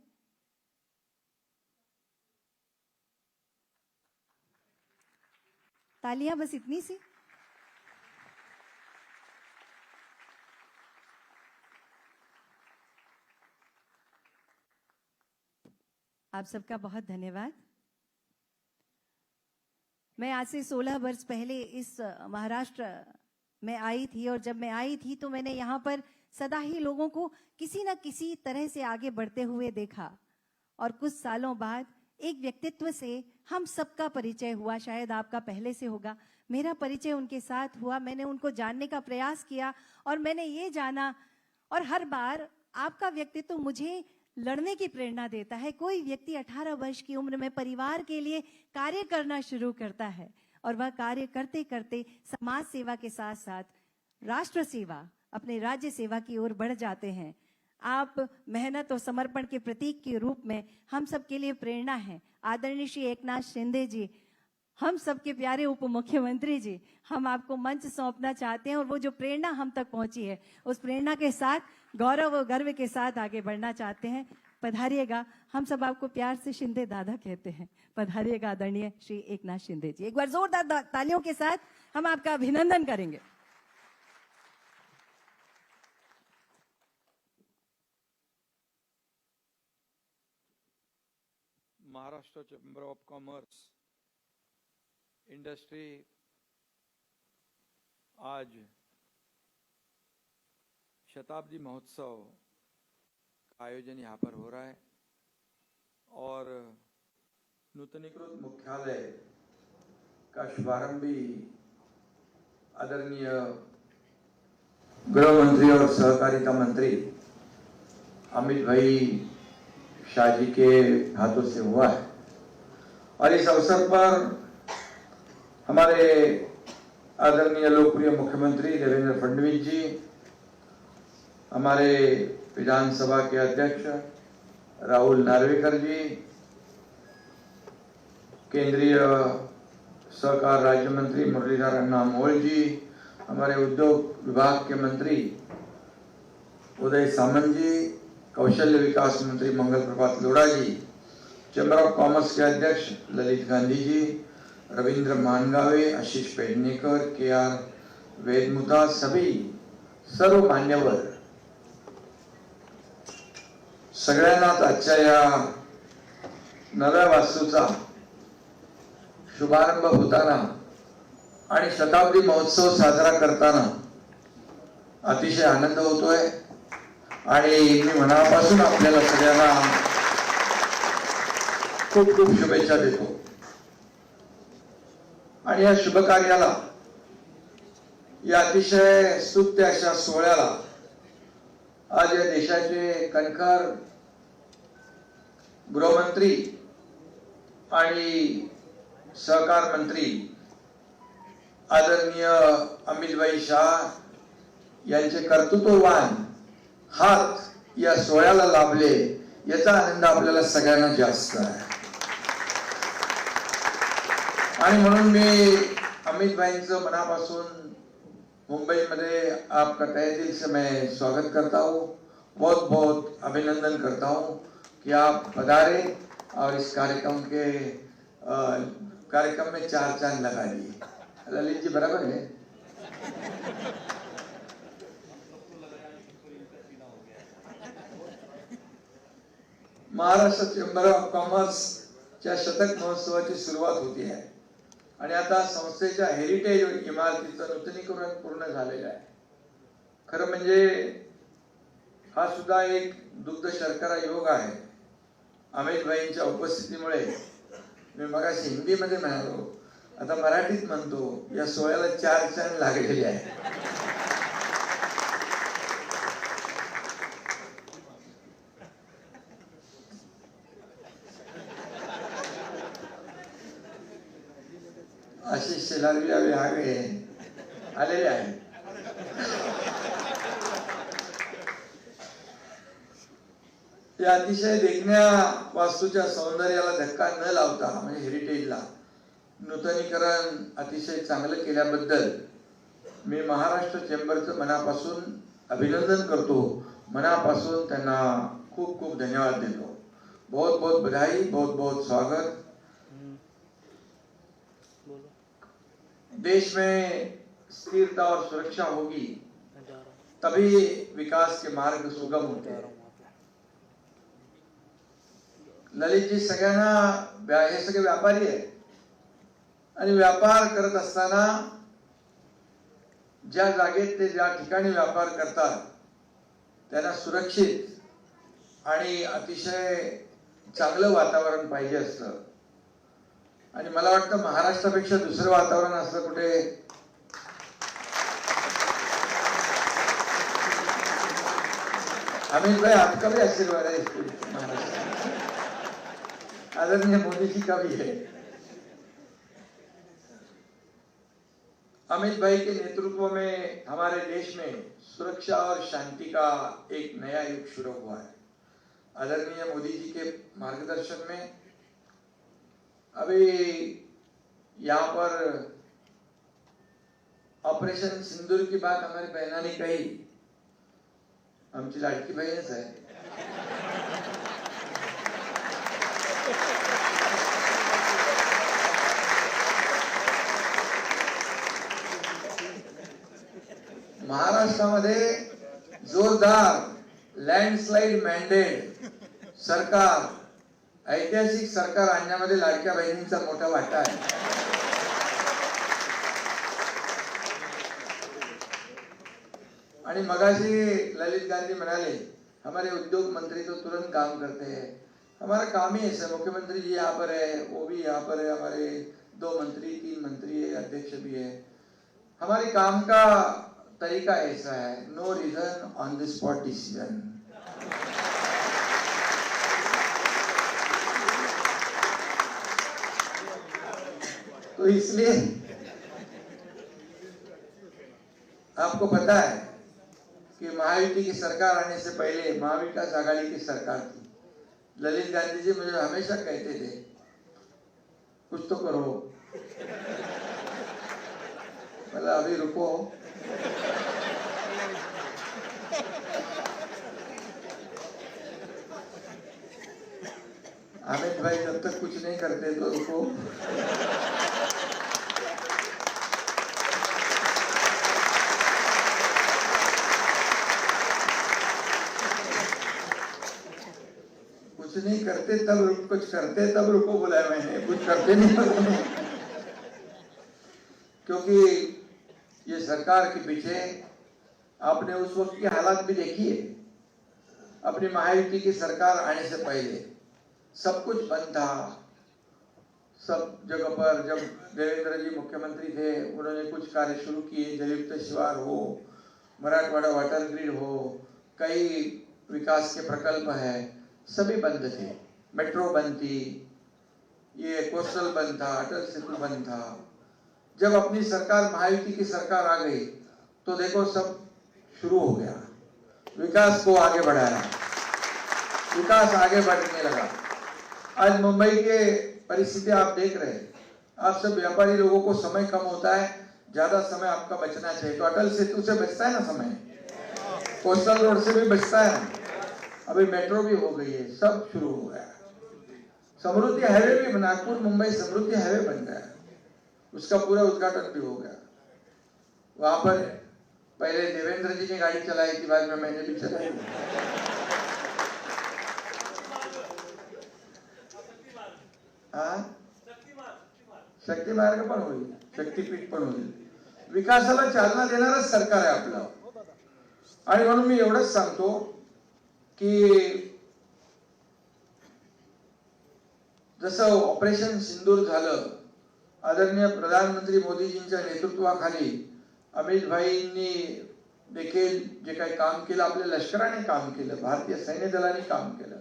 तालियां बस इतनी सी। आप सबका बहुत धन्यवाद। मैं आज से 16 वर्ष पहले इस महाराष्ट्र में आई थी और जब मैं आई थी तो मैंने यहाँ पर सदा ही लोगों को किसी न किसी तरह से आगे बढ़ते हुए देखा और कुछ सालों बाद एक व्यक्तित्व से हम सबका परिचय हुआ। शायद आपका पहले से होगा, मेरा परिचय उनके साथ हुआ। मैंने उनको जानने का प्रयास किया और मैंने ये जाना, और हर बार आपका व्यक्तित्व मुझे लड़ने की प्रेरणा देता है। कोई व्यक्ति 18 वर्ष की उम्र में परिवार के लिए कार्य करना शुरू करता है और वह कार्य करते करते समाज सेवा के साथ साथ राष्ट्र सेवा, अपने राज्य सेवा की ओर बढ़ जाते हैं। आप मेहनत और समर्पण के प्रतीक के रूप में हम सबके लिए प्रेरणा है। आदरणीय श्री एकनाथ शिंदे जी, हम सबके प्यारे उप मुख्यमंत्री जी, हम आपको मंच सौंपना चाहते हैं और वो जो प्रेरणा हम तक पहुंची है उस प्रेरणा के साथ गौरव और गर्व के साथ आगे बढ़ना चाहते हैं। पधारिएगा। हम सब आपको प्यार से शिंदे दादा कहते हैं। पधारिएगा आदरणीय श्री एकनाथ शिंदे जी। एक बार जोरदार तालियों के साथ हम आपका अभिनंदन करेंगे। Maharashtra chamber of commerce industry आज शताब्दी महोत्सव का आयोजन यहाँ पर हो रहा है और नूतनीकृत मुख्यालय का शुभारंभ भी आदरणीय गृह मंत्री और सहकारिता मंत्री अमित भाई शाह जी के हाथों से हुआ है। और इस अवसर पर हमारे आदरणीय लोकप्रिय मुख्यमंत्री देवेंद्र फडणवीस जी, हमारे विधानसभा के अध्यक्ष राहुल नार्वेकर जी, केंद्रीय सहकार राज्य मंत्री मुरलीधर अन्ना मोहोल जी, हमारे उद्योग विभाग के मंत्री उदय सामंत जी, कौशल्य विकास मंत्री मंगल प्रभात लोढ़ा जी, चैम्बर ऑफ कॉमर्स के अध्यक्ष ललित गांधी जी, रविंद्र मानगावे, आशीष पेडणेकर, के.आर. वेदमुथा, सभी सर्व मान्यवर, सगळ्यांनाच आजच्या या नव्या वास्तूचा शुभारंभ होताना आणि शताब्दी महोत्सव साजरा करताना अतिशय आनंद होतोय आणि मी मनापासून आपल्याला सगळ्यांना खूप खूप शुभेच्छा देतो। आणि या शुभ कार्याला, या अतिशय स्तुत्य अशा सोहळ्याला आज या देशाचे कणखर गृहमंत्री आणि सहकार मंत्री आदरणीय अमितभाई शाह यांचे कर्तृत्ववान हात या सोहळ्याला लाभले, याचा आनंद आपल्याला सगळ्यांना जास्त आहे। आणि म्हणून मी अमित भाईंचं मनापासून मुंबई में आपका तहे दिल से मैं स्वागत करता हूँ, बहुत बहुत अभिनंदन करता हूँ कि आप पधारे और इस कार्यक्रम में 4 चांद लगा दिए। ललित जी बराबर है। महाराष्ट्र चेंबर ऑफ कॉमर्सच्या शतक महोत्सवाची सुरुवात होती आहे आणि आता संस्थेच्या हेरिटेज इमारतीचं नूतनीकरण पूर्ण झालेलं आहे। खरं म्हणजे हा सुद्धा एक दुग्ध शर्करा योग आहे। अमित भाईंच्या उपस्थितीमुळे मी मगाशी हिंदी मध्ये म्हणालो, आता मराठीत म्हणतो, या सोहळ्याला 4 चांद लागलेले आहे। आशीष शेलार भी अभी आ गए हैं, आलेले आहेत। या अतिशय देखण्या वास्तूच्या सौंदर्याला धक्का न लावता म्हणजे हेरिटेजला नूतनीकरण अतिशय चांगलं केल्याबद्दल मी महाराष्ट्र चेंबरचं मनापासून अभिनंदन करतो, मनापासून त्यांना खूप खूप धन्यवाद देतो। बहुत बहुत बधाई, बहुत बहुत स्वागत। देश में स्थिरता और सुरक्षा होगी तभी विकास के मार्ग सुगम होते हैं। ललित जी सगळ्यांना हे सगळे व्यापारी आहे आणि व्यापार करत असताना ज्या जागेत ते ज्या ठिकाणी व्यापार करतात त्यांना सुरक्षित आणि अतिशय चांगलं वातावरण पाहिजे असतं आणि मला वाटतं महाराष्ट्रापेक्षा दुसरं वातावरण असं कुठे अमित भाई आपका भी आशीर्वाद है इसके महाराष्ट्र आदरणीय मोदी जी का भी है। अमित भाई के नेतृत्व में हमारे देश में सुरक्षा और शांति का एक नया युग शुरू हुआ है। आदरणीय मोदी जी के मार्गदर्शन में अभी यहाँ पर ऑपरेशन सिंदूर की बात हमारी बहना ने कही, आमची लाडकी बहीणच आहे। महाराष्ट्रामध्ये जोरदार लँडस्लाइड मॅन्डेट सरकार, ऐतिहासिक सरकार आणण्यामध्ये लाडक्या बहिणींचा मोठा वाटा आहे। आणि मगाशी ललित गांधी म्हणाले हमारे उद्योग मंत्री तो तुरंत काम करते हैं। हमारा काम ही ऐसा, मुख्यमंत्री जी यहाँ पर है, वो भी यहाँ पर है, हमारे 2 मंत्री 3 मंत्री है, अध्यक्ष भी है। हमारे काम का तरीका ऐसा है, no reason on the spot decision. तो इसलिए आपको पता है कि महायुति की सरकार आने से पहले महाविकास आघाड़ी की सरकार थी। ललित गांधी जी मुझे हमेशा कहते थे कुछ तो करो, मतलब अभी रुको। अमित भाई जब तक कुछ नहीं करते तो रुको। कुछ नहीं करते तब कुछ करते तब रुको बोला है मैंने, कुछ करते नहीं तो क्योंकि ये सरकार के पीछे आपने उस वक्त की हालात भी देखी है। अपनी महायुति की सरकार आने से पहले सब कुछ बंद था। सब जगह पर जब देवेंद्र जी मुख्यमंत्री थे उन्होंने कुछ कार्य शुरू किए, जलयुक्त शिवार हो, मराठवाड़ा वाटर ग्रिड हो, कई विकास के प्रकल्प है, सभी बंद थे। मेट्रो बंद थी, ये कोस्टल बंद था, अटल सेतु बंद था। जब अपनी सरकार महायुति की सरकार आ गई तो देखो सब शुरू हो गया, विकास को आगे बढ़ाया, विकास आगे बढ़ने लगा। आज मुंबई के परिस्थिति आप देख रहे हैं, आप सब व्यापारी लोगों को समय कम होता है, ज्यादा समय आपका बचना चाहिए, तो अटल सेतु से बचता है ना समय, कोस्टल रोड से भी बचता है ना, अभी मेट्रो भी हो गई है, सब शुरू हो गया। समृद्धि हाईवे भी, नागपुर मुंबई समृद्धि हाईवे बन गया, उसका पूरा उद्घाटन भी हो गया। वहां पर पहले देवेंद्र जी ने गाड़ी चलाई थी, बाद में मैंने भी चलाई। शक्ती मार्ग पण होईल, शक्तीपीठ पण होईल, विकासाला चालना देणारच सरकार आहे आपलं। आणि म्हणून मी एवढंच सांगतो की जसं ऑपरेशन सिंदूर झालं, आदरणीय प्रधानमंत्री मोदीजींच्या नेतृत्वाखाली अमित भाईंनी देखील जे काही काम केलं, आपल्या लष्कराने काम केलं, भारतीय सैन्य दलाने काम केलं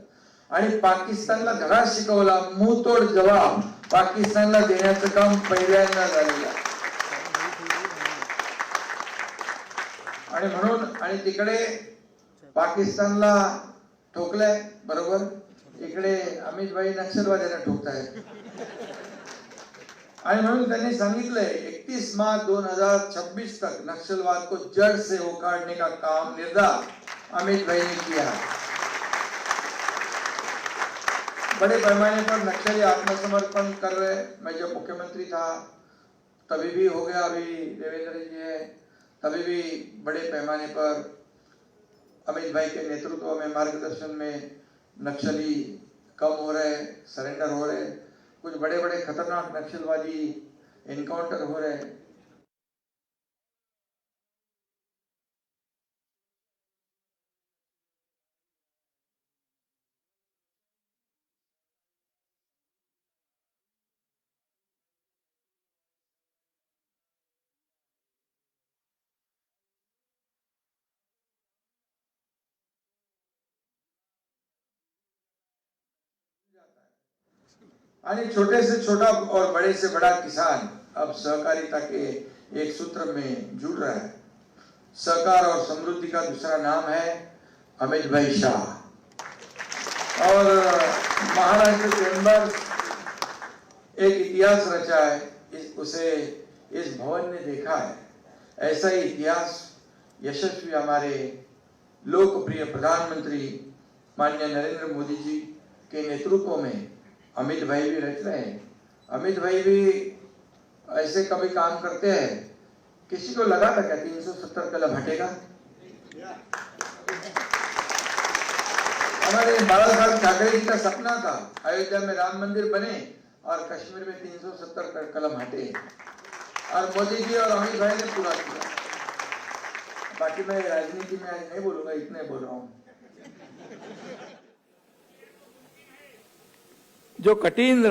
आणि पाकिस्तानला धडा शिकवला, मुंहतोड जवाब पाकिस्तानला देण्याचं काम पहिल्यांदा झालेलं। आणि म्हणून आणि तिकडे पाकिस्तानला ठोकलाय बरोबर. इकडे अमित भाई नक्षलवाद्यांना ठोकतायत. आणि म्हणून त्यांनी सांगितलंय 31 मार्च 2026 तक नक्सलवाद को जड़ से उखाड़ने का काम निर्धार अमित भाई ने किया. बड़े पैमाने पर नक्सली आत्मसमर्पण कर रहे. मैं जब मुख्यमंत्री था तभी भी हो गया, अभी देवेंद्र जी है, तभी भी बड़े पैमाने पर अमित भाई के नेतृत्व में मार्गदर्शन में नक्सली कम हो रहे, सरेंडर हो रहे. कुछ बड़े बड़े खतरनाक नक्सलवादी एनकाउंटर हो रहे. आणि छोटे से छोटा और बड़े से बड़ा किसान अब सहकारिता के एक सूत्र में जुड़ रहा है. सहकार और समृद्धि का दूसरा नाम है अमित भाई शाह. और महाराष्ट्र चैम्बर एक इतिहास रचा है, उसे इस भवन ने देखा है. ऐसा ही इतिहास यशस्वी हमारे लोकप्रिय प्रधानमंत्री माननीय नरेंद्र मोदी जी के नेतृत्व में अमित भाई भी रच रहे हैं. अमित भाई भी ऐसे कभी काम करते हैं. किसी को लगा था क्या 370 कलम हटेगा? हमारे बाला साहब ठाकरे जी का सपना था अयोध्या में राम मंदिर बने और कश्मीर में 370 कलम हटे, और मोदी जी और अमित भाई ने पूरा किया. बाकी मैं राजनीति में आज नहीं बोलूंगा, इतने बोल रहा हूँ. जो कठिन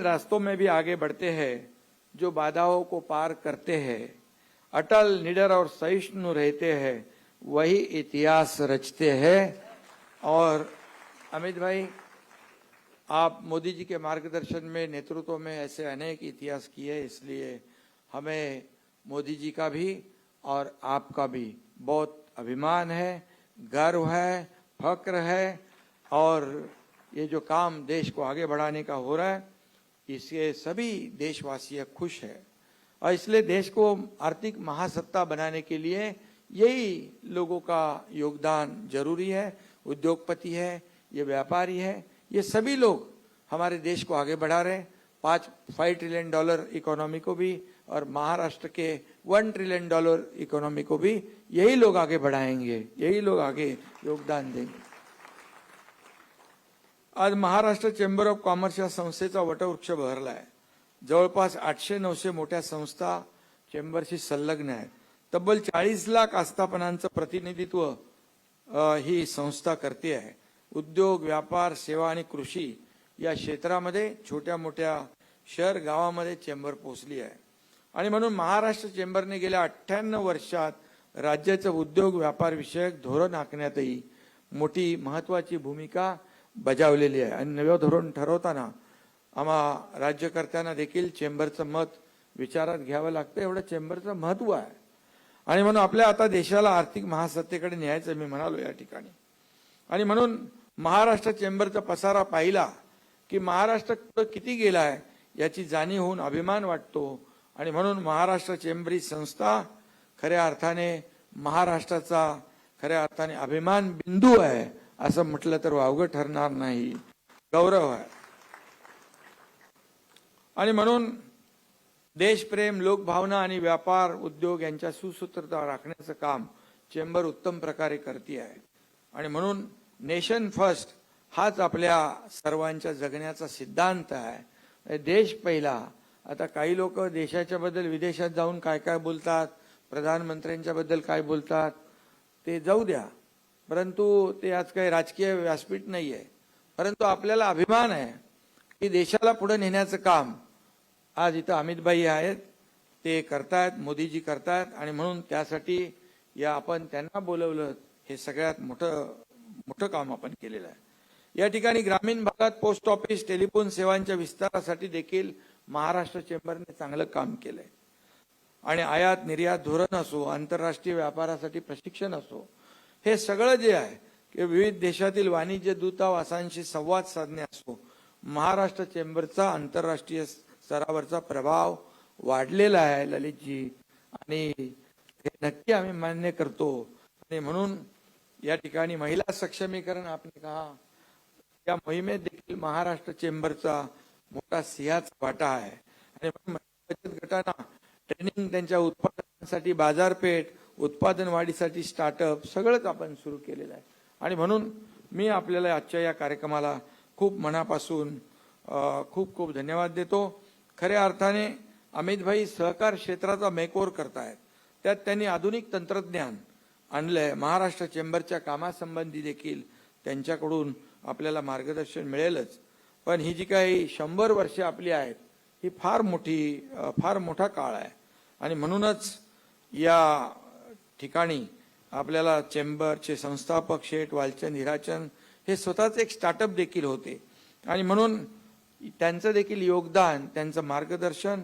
रास्तों में भी आगे बढ़ते हैं, जो बाधाओं को पार करते हैं, अटल, निडर और सहिष्णु रहते हैं, वही इतिहास रचते हैं. और अमित भाई, आप मोदी जी के मार्गदर्शन में, नेतृत्व में ऐसे अनेक इतिहास किए, इसलिए हमें मोदी जी का भी और आपका भी बहुत अभिमान है, गर्व है, फक्र है. और ये जो काम देश को आगे बढ़ाने का हो रहा है, इससे सभी देशवासी खुश है. और इसलिए देश को आर्थिक महासत्ता बनाने के लिए यही लोगों का योगदान जरूरी है. उद्योगपति है, ये व्यापारी है, ये सभी लोग हमारे देश को आगे बढ़ा रहे हैं. $5 ट्रिलियन इकोनॉमी को भी और महाराष्ट्र के $1 ट्रिलियन इकोनॉमी को भी यही लोग आगे बढ़ाएंगे, यही लोग आगे योगदान देंगे. आज महाराष्ट्र चेंबर ऑफ कॉमर्स या संस्थेचा वटवृक्ष बहरलाय. जवळपास 800-900 मोठ्या संस्था चेंबरशी संलग्न आहेत. तब्बल 40 लाख आस्थापनांचं प्रतिनिधित्व ही संस्था करते आहे. उद्योग, व्यापार, सेवा आणि कृषी या क्षेत्रामध्ये छोट्या मोठ्या शहर गावामध्ये चेंबर पोहोचली आहे. आणि म्हणून महाराष्ट्र चेंबरने गेल्या 98 वर्षात राज्याचं उद्योग व्यापार विषयक धोरण आखण्यातही मोठी महत्वाची भूमिका बजावलेली आहे. आणि नवे धोरण ठरवताना आम्हा राज्यकर्त्यांना देखील चेंबरचं मत विचारात घ्यावं लागतं. एवढं चेंबरचं महत्व आहे. आणि म्हणून आपल्या आता देशाला आर्थिक महासत्तेकडे न्यायचं मी म्हणालो या ठिकाणी. आणि म्हणून महाराष्ट्र चेंबरचा पसारा पाहिला की महाराष्ट्र किती गेलाय याची जाणीव होऊन अभिमान वाटतो. आणि म्हणून महाराष्ट्र चेंबर ही संस्था खऱ्या अर्थाने महाराष्ट्राचा खऱ्या अर्थाने अभिमान बिंदू आहे असं म्हटलं तर वावगं ठरणार नाही. गौरव आहे. आणि म्हणून देशप्रेम, लोकभावना आणि व्यापार उद्योग यांच्या सुसूत्रता राखण्याचं काम चेंबर उत्तम प्रकारे करते आहे. आणि म्हणून नेशन फर्स्ट हाच आपल्या सर्वांच्या जगण्याचा सिद्धांत आहे. देश पहिला. आता काही लोक देशाच्या बद्दल विदेशात जाऊन काय काय बोलतात, प्रधानमंत्र्यांच्या बद्दल काय बोलतात, ते जाऊ द्या. परंतु ते आज काही राजकीय व्यासपीठ नाहीये. परंतु आपल्याला अभिमान आहे की देशाला पुढे नेण्याचं काम आज इथं अमितभाई आहेत, ते करतायत, मोदीजी करतायत. आणि म्हणून त्यासाठी या आपण त्यांना बोलवलं, हे सगळ्यात मोठं काम आपण केलेलं आहे. या ठिकाणी ग्रामीण भागात पोस्ट ऑफिस, टेलिफोन सेवांच्या विस्तारासाठी देखील महाराष्ट्र चेंबरने चांगलं काम केलंय. आणि आयात निर्यात धोरण असो, आंतरराष्ट्रीय व्यापारासाठी प्रशिक्षण असो, हे सगळं जे आहे की विविध देशातील वाणिज्य दूतावासांशी संवाद साधणे असो, महाराष्ट्र चेंबरचा आंतरराष्ट्रीय स्तरावरचा प्रभाव वाढलेला आहे ललितजी, आणि हे नक्की आम्ही मान्य करतो. आणि म्हणून या ठिकाणी महिला सक्षमीकरण आपने कहा, या मोहिमेत देखील महाराष्ट्र चेंबरचा मोठा सिंहाचा वाटा आहे. आणि बचत गटांना ट्रेनिंग, त्यांच्या उत्पादनांसाठी बाजारपेठ, उत्पादन वाढीसाठी स्टार्टअप सगळंच आपण सुरू केलेलं आहे. आणि म्हणून मी आपल्याला आजच्या या कार्यक्रमाला खूप मनापासून खूप खूप धन्यवाद देतो. खऱ्या अर्थाने अमित भाई सहकार क्षेत्राचा मेकओव्हर करतायत. त्यात त्यांनी आधुनिक तंत्रज्ञान आणलंय. महाराष्ट्र चेंबरच्या कामासंबंधी देखील त्यांच्याकडून आपल्याला मार्गदर्शन मिळेलच. पण ही जी काही 100 वर्षे आपली आहेत, ही फार मोठा काळ आहे. आणि म्हणूनच या ठिकाणी आपल्याला चेंबरचे संस्थापक शेठ वालचंद हिराचंद हे स्वतःच एक स्टार्टअप देखील होते. आणि म्हणून त्यांचं देखील योगदान, त्यांचं मार्गदर्शन,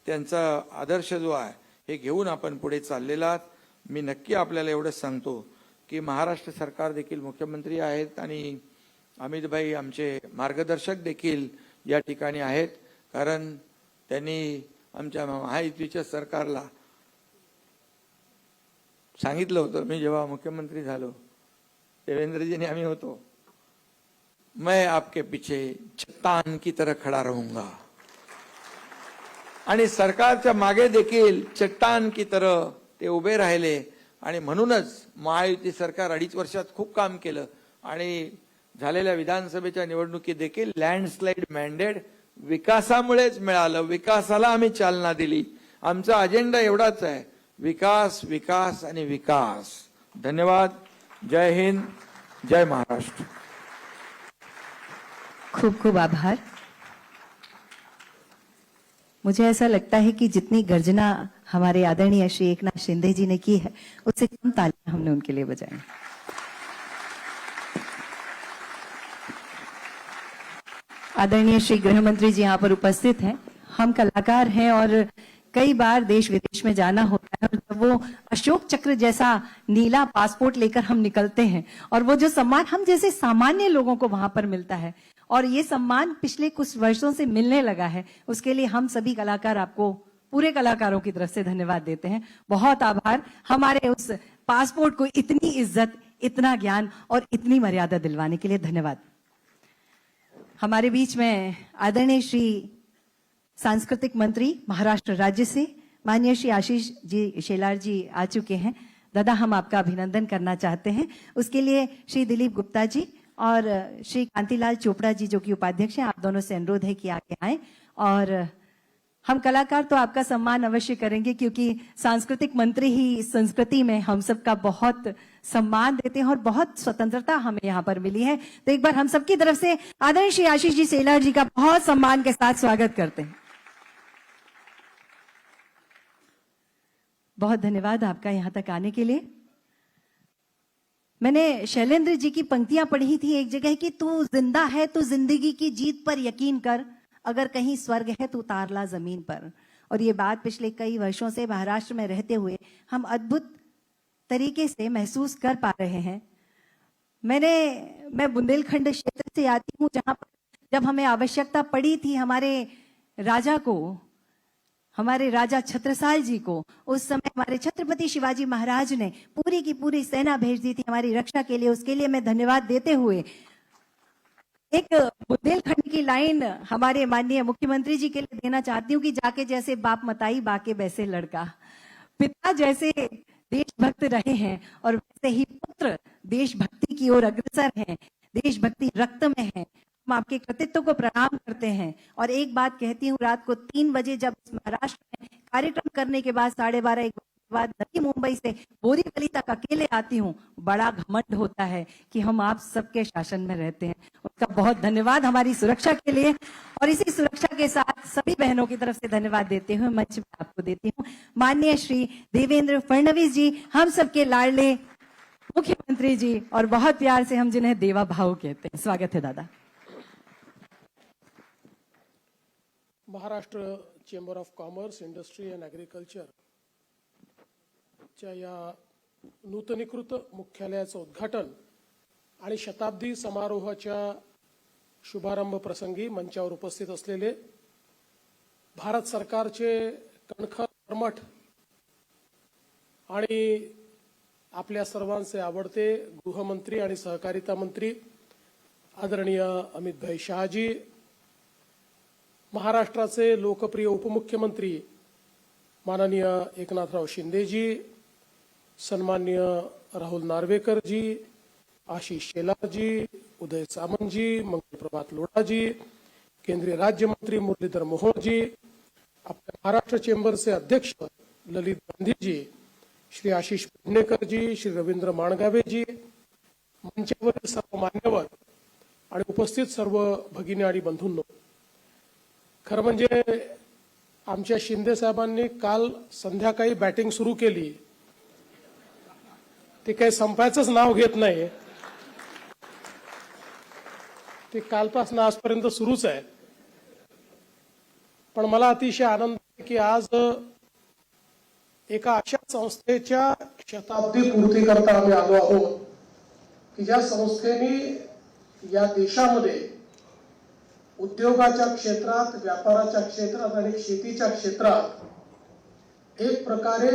त्यांचा आदर्श जो आहे हे घेऊन आपण पुढे चाललेला आहात. मी नक्की आपल्याला एवढंच सांगतो की महाराष्ट्र सरकार देखील मुख्यमंत्री आहेत आणि अमितभाई आमचे मार्गदर्शक देखील या ठिकाणी आहेत. कारण त्यांनी आमच्या महायुतीच्या सरकारला सांगितलं होतं, मी जेव्हा मुख्यमंत्री झालो, देवेंद्रजीने आम्ही होतो, मैं आपके पीछे चट्टान की तरह खड़ा रहूंगा. आणि सरकारच्या मागे देखील चट्टान की तरह ते उभे राहिले. आणि म्हणूनच महायुती सरकार 2.5 वर्षात खूप काम केलं. आणि झालेल्या विधानसभेच्या निवडणुकीत देखील लँडस्लाइड मॅन्डेट विकासामुळेच मिळालं. विकासाला आम्ही चालना दिली. आमचा अजेंडा एवढाच आहे, विकास, विकास आणि विकास. धन्यवाद. जय हिंद, जय महाराष्ट्र. खूब खूब आभार. मुझे ऐसा लगता है कि जितनी गर्जना हमारे आदरणीय श्री एकनाथ शिंदे जी ने की है, उससे कम तालियां हमने उनके लिए बजाई. आदरणीय श्री गृह मंत्री जी यहाँ पर उपस्थित हैं. हम कलाकार हैं और कई बार देश विदेश में जाना होता है, और जब वो अशोक चक्र जैसा नीला पासपोर्ट लेकर हम निकलते हैं और वो जो सम्मान हम जैसे सामान्य लोगों को वहां पर मिलता है, और ये सम्मान पिछले कुछ वर्षों से मिलने लगा है, उसके लिए हम सभी कलाकार आपको, पूरे कलाकारों की तरफ से धन्यवाद देते हैं. बहुत आभार हमारे उस पासपोर्ट को इतनी इज्जत, इतना ज्ञान और इतनी मर्यादा दिलवाने के लिए. धन्यवाद. हमारे बीच में आदरणीय श्री सांस्कृतिक मंत्री महाराष्ट्र राज्य से माननीय श्री आशीष जी शेलार जी आ चुके हैं. दादा, हम आपका अभिनंदन करना चाहते हैं. उसके लिए श्री दिलीप गुप्ता जी और श्री कांतिलाल चोपड़ा जी जो कि उपाध्यक्ष हैं, आप दोनों से अनुरोध है कि आगे आए. और हम कलाकार तो आपका सम्मान अवश्य करेंगे, क्योंकि सांस्कृतिक मंत्री ही संस्कृति में हम सबका बहुत सम्मान देते हैं और बहुत स्वतंत्रता हमें यहाँ पर मिली है. तो एक बार हम सबकी तरफ से आदरणीय श्री आशीष जी शेलार जी का बहुत सम्मान के साथ स्वागत करते हैं. बहुत धन्यवाद आपका यहाँ तक आने के लिए. मैंने शैलेंद्र जी की पंक्तियां पढ़ी थी एक जगह कि तू जिंदा है तो जिंदगी की जीत पर यकीन कर, अगर कहीं स्वर्ग है तो उतार ला जमीन पर. और ये बात पिछले कई वर्षों से महाराष्ट्र में रहते हुए हम अद्भुत तरीके से महसूस कर पा रहे हैं. मैं बुंदेलखंड क्षेत्र से आती हूँ, जहां पर जब हमें आवश्यकता पड़ी थी हमारे राजा को, हमारे राजा छत्रसाल जी को, उस समय हमारे छत्रपति शिवाजी महाराज ने पूरी की पूरी सेना भेज दी थी हमारी रक्षा के लिए. उसके लिए मैं धन्यवाद देते हुए एक बुंदेलखंड की लाइन हमारे माननीय मुख्यमंत्री जी के लिए देना चाहती हूँ कि जाके जैसे बाप मताई बाके वैसे लड़का. पिता जैसे देशभक्त रहे हैं और वैसे ही पुत्र देशभक्ति की ओर अग्रसर हैं, देशभक्ति रक्त में है. हम आपके कृतित्व को प्रणाम करते हैं. और एक बात कहती हूँ, रात को 3 बजे जब महाराष्ट्र में कार्यक्रम करने के बाद 12:30 1 बजे बाद नई मुंबई से बोरीवली तक अकेले आती हूँ, बड़ा घमंड होता है कि हम आप सबके शासन में रहते हैं. उसका बहुत धन्यवाद हमारी सुरक्षा के लिए. और इसी सुरक्षा के साथ सभी बहनों की तरफ से धन्यवाद देते हुए मंच में आपको देती हूँ माननीय श्री देवेंद्र फडणवीस जी, हम सबके लाडले मुख्यमंत्री जी, और बहुत प्यार से हम जिन्हें देवा भाऊ कहते हैं. स्वागत है दादा. Maharashtra chamber of commerce, industry and agriculture च्या या नूतनीकृत मुख्यालयाचं उद्घाटन आणि शताब्दी समारोहाच्या शुभारंभ प्रसंगी मंचावर उपस्थित असलेले भारत सरकारचे कणखर कर्मठ आणि आपल्या सर्वांचे आवडते गृहमंत्री आणि सहकारिता मंत्री आदरणीय अमितभाई शहाजी, महाराष्ट्राचे लोकप्रिय उपमुख्यमंत्री माननीय एकनाथराव शिंदेजी, सन्मान्य राहुल नार्वेकरजी, आशिष शेलारजी, उदय सामंतजी, मंगलप्रभात लोढाजी, केंद्रीय राज्यमंत्री मुरलीधर मोहोळजी, आपल्या महाराष्ट्र चेंबरचे अध्यक्ष ललित गांधीजी, श्री आशिष पेडणेकरजी, श्री रवींद्र माणगावेजी, मंचावरील सर्व मान्यवर आणि उपस्थित सर्व भगिनी आणि बंधूंनो, खरं म्हणजे आमच्या शिंदे साहेबांनी काल संध्याकाळी बॅटिंग सुरू केली, ते काही संपायचंच नाव घेत नाही. ते कालपासून आजपर्यंत सुरूच आहे. पण मला अतिशय आनंद आहे की आज एका अशा संस्थेच्या शताब्दी पूर्ती करता आम्ही आलो आहोत की ज्या संस्थेने या देशामध्ये उद्योगाच्या क्षेत्रात, व्यापाराच्या क्षेत्रात आणि शेतीच्या क्षेत्रात एक प्रकारे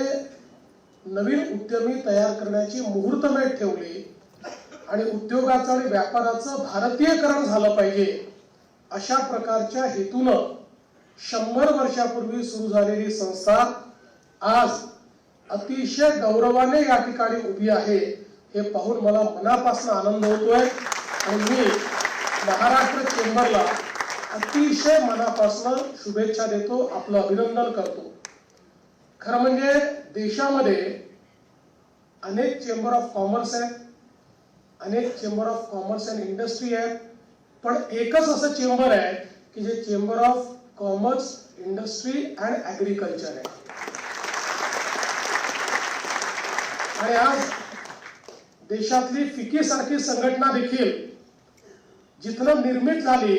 नवीन उद्यमी तयार करण्याची मुहूर्तमेढ ठेवली आणि उद्योगाचं आणि व्यापाराचं भारतीयकरण झालं पाहिजे अशा प्रकारच्या हेतूनं 100 वर्षापूर्वी सुरू झालेली संस्था आज अतिशय गौरवाने या ठिकाणी उभी आहे. हे पाहून मला मनापासून आनंद होतोय आणि मी महाराष्ट्र चेंबरला अतिशय मनापासून शुभेच्छा देतो, आपलं अभिनंदन करतो. खरं म्हणजे देशामध्ये अनेक चेंबर ऑफ कॉमर्स आहेत, अनेक chamber of commerce and industry आहेत, पण एकच असं चेंबर आहे की जे chamber of commerce, industry and agriculture आहे. आणि आज देशातली फिकी सारखी संघटना देखील जिथं निर्मित झाली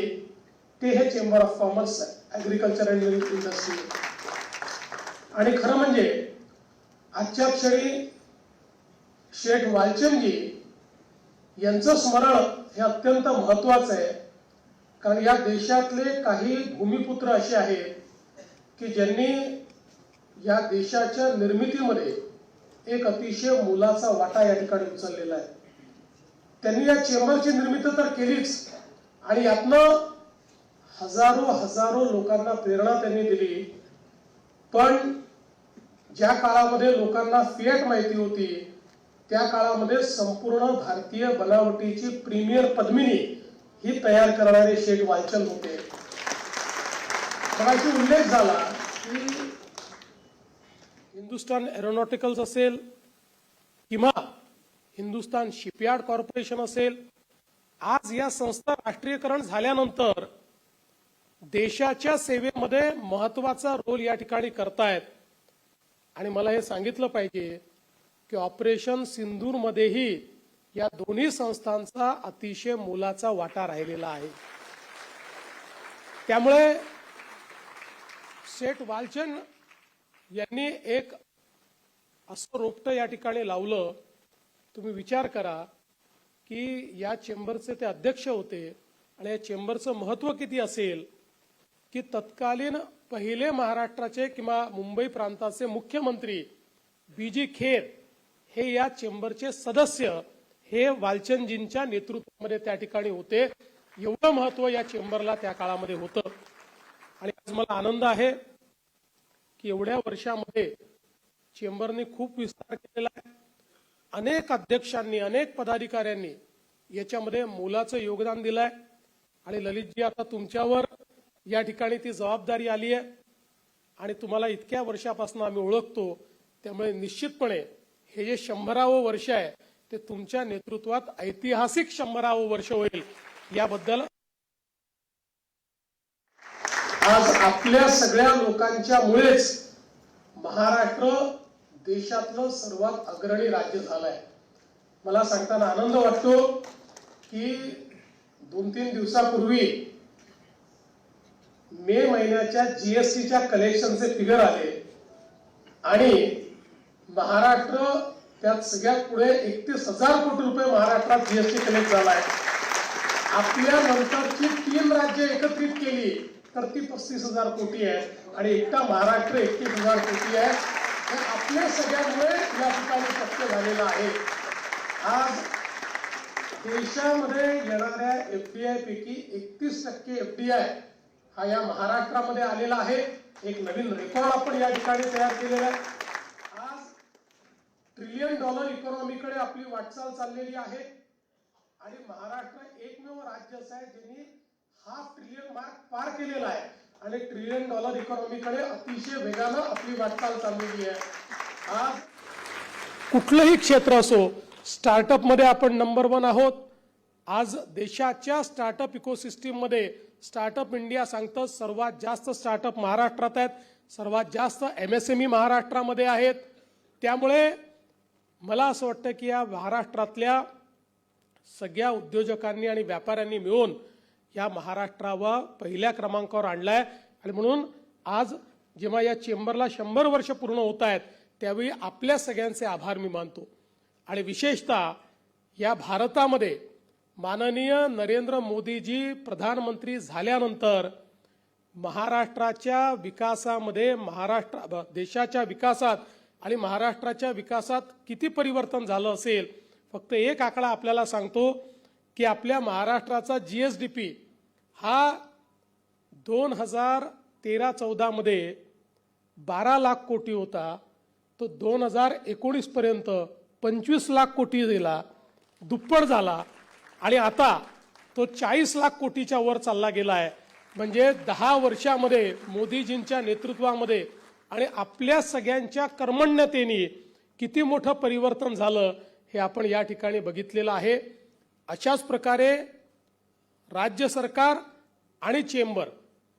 ते हे chamber of commerce, agriculture and industry. आणि खरं म्हणजे आजच्या क्षणी शेठ वालचंदजी यांचं स्मरण हे अत्यंत महत्वाचं आहे, कारण या देशातले काही भूमिपुत्र असे आहेत की ज्यांनी या देशाच्या निर्मितीमध्ये एक अतिशय मोलाचा वाटा या ठिकाणी उचललेला आहे. त्यांनी या चेंबरची निर्मिती तर केलीच आणि यातनं हजारो लोकांना प्रेरणा त्यांनी दिली. पण ज्या काळामध्ये लोकांना फिएट माहिती होती त्या काळामध्ये संपूर्ण भारतीय बनावटीची प्रीमियर पद्मिनी ही तयार करणारे शेठ वालचंद होते. मगाशी उल्लेख झाला की हिंदुस्तान एरोनॉटिकल्स असेल किंवा हिंदुस्तान शिपयार्ड कॉर्पोरेशन असेल, आज या संस्था राष्ट्रीयकरण झाल्यानंतर देशाच्या सेवेमध्ये महत्वाचा रोल या ठिकाणी करतायत. आणि मला हे सांगितलं पाहिजे की ऑपरेशन सिंदूरमध्येही या दोन्ही संस्थांचा अतिशय मोलाचा वाटा राहिलेला आहे. त्यामुळे शेठ वालचंद यांनी एक असं रोपटं या ठिकाणी लावलं. तुम्ही विचार करा की या चेंबरचे ते अध्यक्ष होते आणि या चेंबरचं महत्व किती असेल की तत्कालीन पहिले महाराष्ट्राचे किंवा मुंबई प्रांताचे मुख्यमंत्री बीजी खेर हे या चेंबरचे सदस्य हे वालचंदजींच्या नेतृत्वामध्ये त्या ठिकाणी होते. एवढं महत्व या चेंबरला त्या काळामध्ये होतं. आणि आज मला आनंद आहे की एवढ्या वर्षामध्ये चेंबरने खूप विस्तार केलेला आहे. अनेक अध्यक्षांनी, अनेक पदाधिकाऱ्यांनी याच्यामध्ये मोलाचं योगदान दिलंय. आणि ललितजी, आता तुमच्यावर या ठिकाणी ती जबाबदारी आली आहे आणि तुम्हाला इतक्या वर्षापासून आम्ही ओळखतो, त्यामुळे निश्चितपणे हे जे 100वे वर्ष आहे ते तुमच्या नेतृत्वात ऐतिहासिक 100वे वर्ष होईल. याबद्दल आज आपल्या सगळ्या लोकांच्यामुळेच महाराष्ट्र देशातलं सर्वात अग्रणी राज्य झालंय. मला सांगताना आनंद वाटतो की 2-3 दिवसापूर्वी मे महिन्याच्या जीएसटीच्या कलेक्शनचे फिगर आले आणि महाराष्ट्र त्यात सगळ्यात पुढे 31,000 कोटी रुपये महाराष्ट्रात जीएसटी कलेक्ट झालाय. आपल्या नंतरची 3 राज्य एकत्रित केली तर ती 35,000 कोटी आहे आणि एकटा महाराष्ट्र 31,000 कोटी आहे. हे आपल्या सगळ्यांमुळे या ठिकाणी शक्य झालेलं आहे. आज देशामध्ये येणाऱ्या एफडीआय पैकी 31% एफडीआय हा या महाराष्ट्रामध्ये आलेला आहे. एक नवीन रेकॉर्ड आपण या ठिकाणी तयार केलेला आहे. आज $1 ट्रिलियन इकॉनॉमीकडे आपली वाटचाल चाललेली आहे आणि महाराष्ट्र एकमेव राज्य असं आहे ज्यांनी $500 ट्रिलियन मार्क पार केलेला आहे आणि $1 ट्रिलियन इकॉनॉमीकडे अतिशय वेगानं आपली वाटचाल चाललेली आहे. आज कुठलंही क्षेत्र असो, स्टार्टअप मध्ये आपण नंबर 1 आहोत. आज देशाच्या स्टार्टअप इकोसिस्टीम मध्ये स्टार्टअप इंडिया सांगतं सर्वात जास्त स्टार्टअप महाराष्ट्रात आहेत, सर्वात जास्त MSME महाराष्ट्रामध्ये आहेत. त्यामुळे मला असं वाटतं की या महाराष्ट्रातल्या सगळ्या उद्योजकांनी आणि व्यापाऱ्यांनी मिळून या महाराष्ट्रावर पहिल्या क्रमांकावर आणलाय आणि म्हणून आज जेव्हा या चेंबरला 100 वर्ष पूर्ण होत आहेत त्यावेळी आपल्या सगळ्यांचे आभार मी मानतो. आणि विशेषतः या भारतामध्ये माननीय नरेंद्र मोदीजी प्रधानमंत्री झाल्यानंतर महाराष्ट्राच्या विकासामध्ये देशाच्या विकासात आणि महाराष्ट्राच्या विकासात किती परिवर्तन झालं असेल. फक्त एक आकडा आपल्याला सांगतो की आपल्या महाराष्ट्राचा GSDP हा 2013-14 मध्ये 12 लाख कोटी होता, तो 2019 पर्यंत 25 लाख कोटी गेला, दुप्पट झाला आणि आता तो 40 लाख कोटीच्या वर चालला गेला आहे. म्हणजे 10 वर्षामध्ये मोदीजींच्या नेतृत्वामध्ये आणि आपल्या सगळ्यांच्या कर्मण्यतेने किती मोठं परिवर्तन झालं हे आपण या ठिकाणी बघितलेलं आहे. अशाच प्रकारे राज्य सरकार आणि चेंबर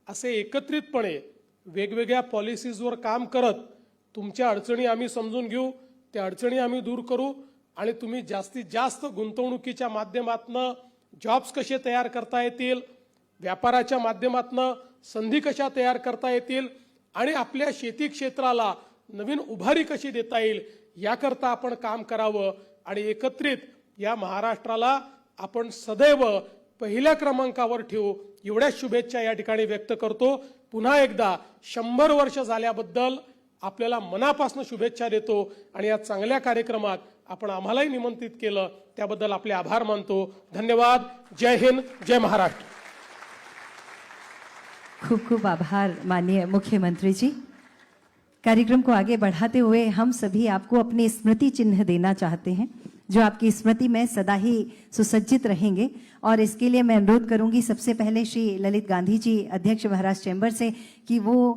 असे एकत्रितपणे वेगवेगळ्या पॉलिसीजवर काम करत तुमच्या अडचणी आम्ही समजून घेऊ, त्या अडचणी आम्ही दूर करू आणि तुम्ही जास्तीत जास्त गुंतवणुकीच्या माध्यमातून जॉब्स कसे तयार करता येतील, व्यापाराच्या माध्यमातून संधी कशा तयार करता येतील आणि आपल्या शेती क्षेत्राला नवीन उभारी कशी देता येईल याकरता आपण काम करावं आणि एकत्रित या महाराष्ट्राला आपण सदैव पहिल्या क्रमांकावर ठेवू एवढ्या शुभेच्छा या ठिकाणी व्यक्त करतो. पुन्हा एकदा 100 वर्ष झाल्याबद्दल आपल्याला मनापासून शुभेच्छा देतो आणि या चांगल्या कार्यक्रमात आपण आम्हालाही निमंत्रित केलं त्याबद्दल आपले आभार मानतो. धन्यवाद. जय हिंद, जय महाराष्ट्र. खूब खूब आभार माननीय मुख्यमंत्री जी. कार्यक्रम को आगे बढ़ाते हुए हम सभी आपको अपनी स्मृति चिन्ह देना चाहते हैं जो आपकी स्मृति में सदा ही सुसज्जित रहेंगे और इसके लिए मैं अनुरोध करूंगी सबसे पहले श्री ललित गांधी जी अध्यक्ष महाराष्ट्र चैम्बर से कि वो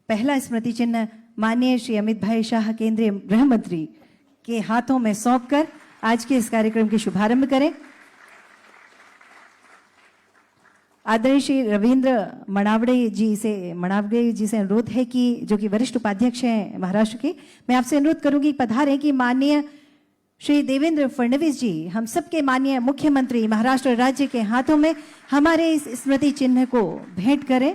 पहला स्मृति चिन्ह माननीय श्री अमित भाई शाह केंद्रीय गृह मंत्री के हाथों में सौंपकर आज के इस कार्यक्रम के शुभारंभ करें. आदरणीय श्री रविंद्र मणावड़े जी से अनुरोध है कि जो कि वरिष्ठ उपाध्यक्ष हैं महाराष्ट्र के, मैं आपसे अनुरोध करूंगी पधारें कि माननीय श्री देवेंद्र फडणवीस जी हम सबके माननीय मुख्यमंत्री महाराष्ट्र राज्य के हाथों में हमारे इस स्मृति चिन्ह को भेंट करें.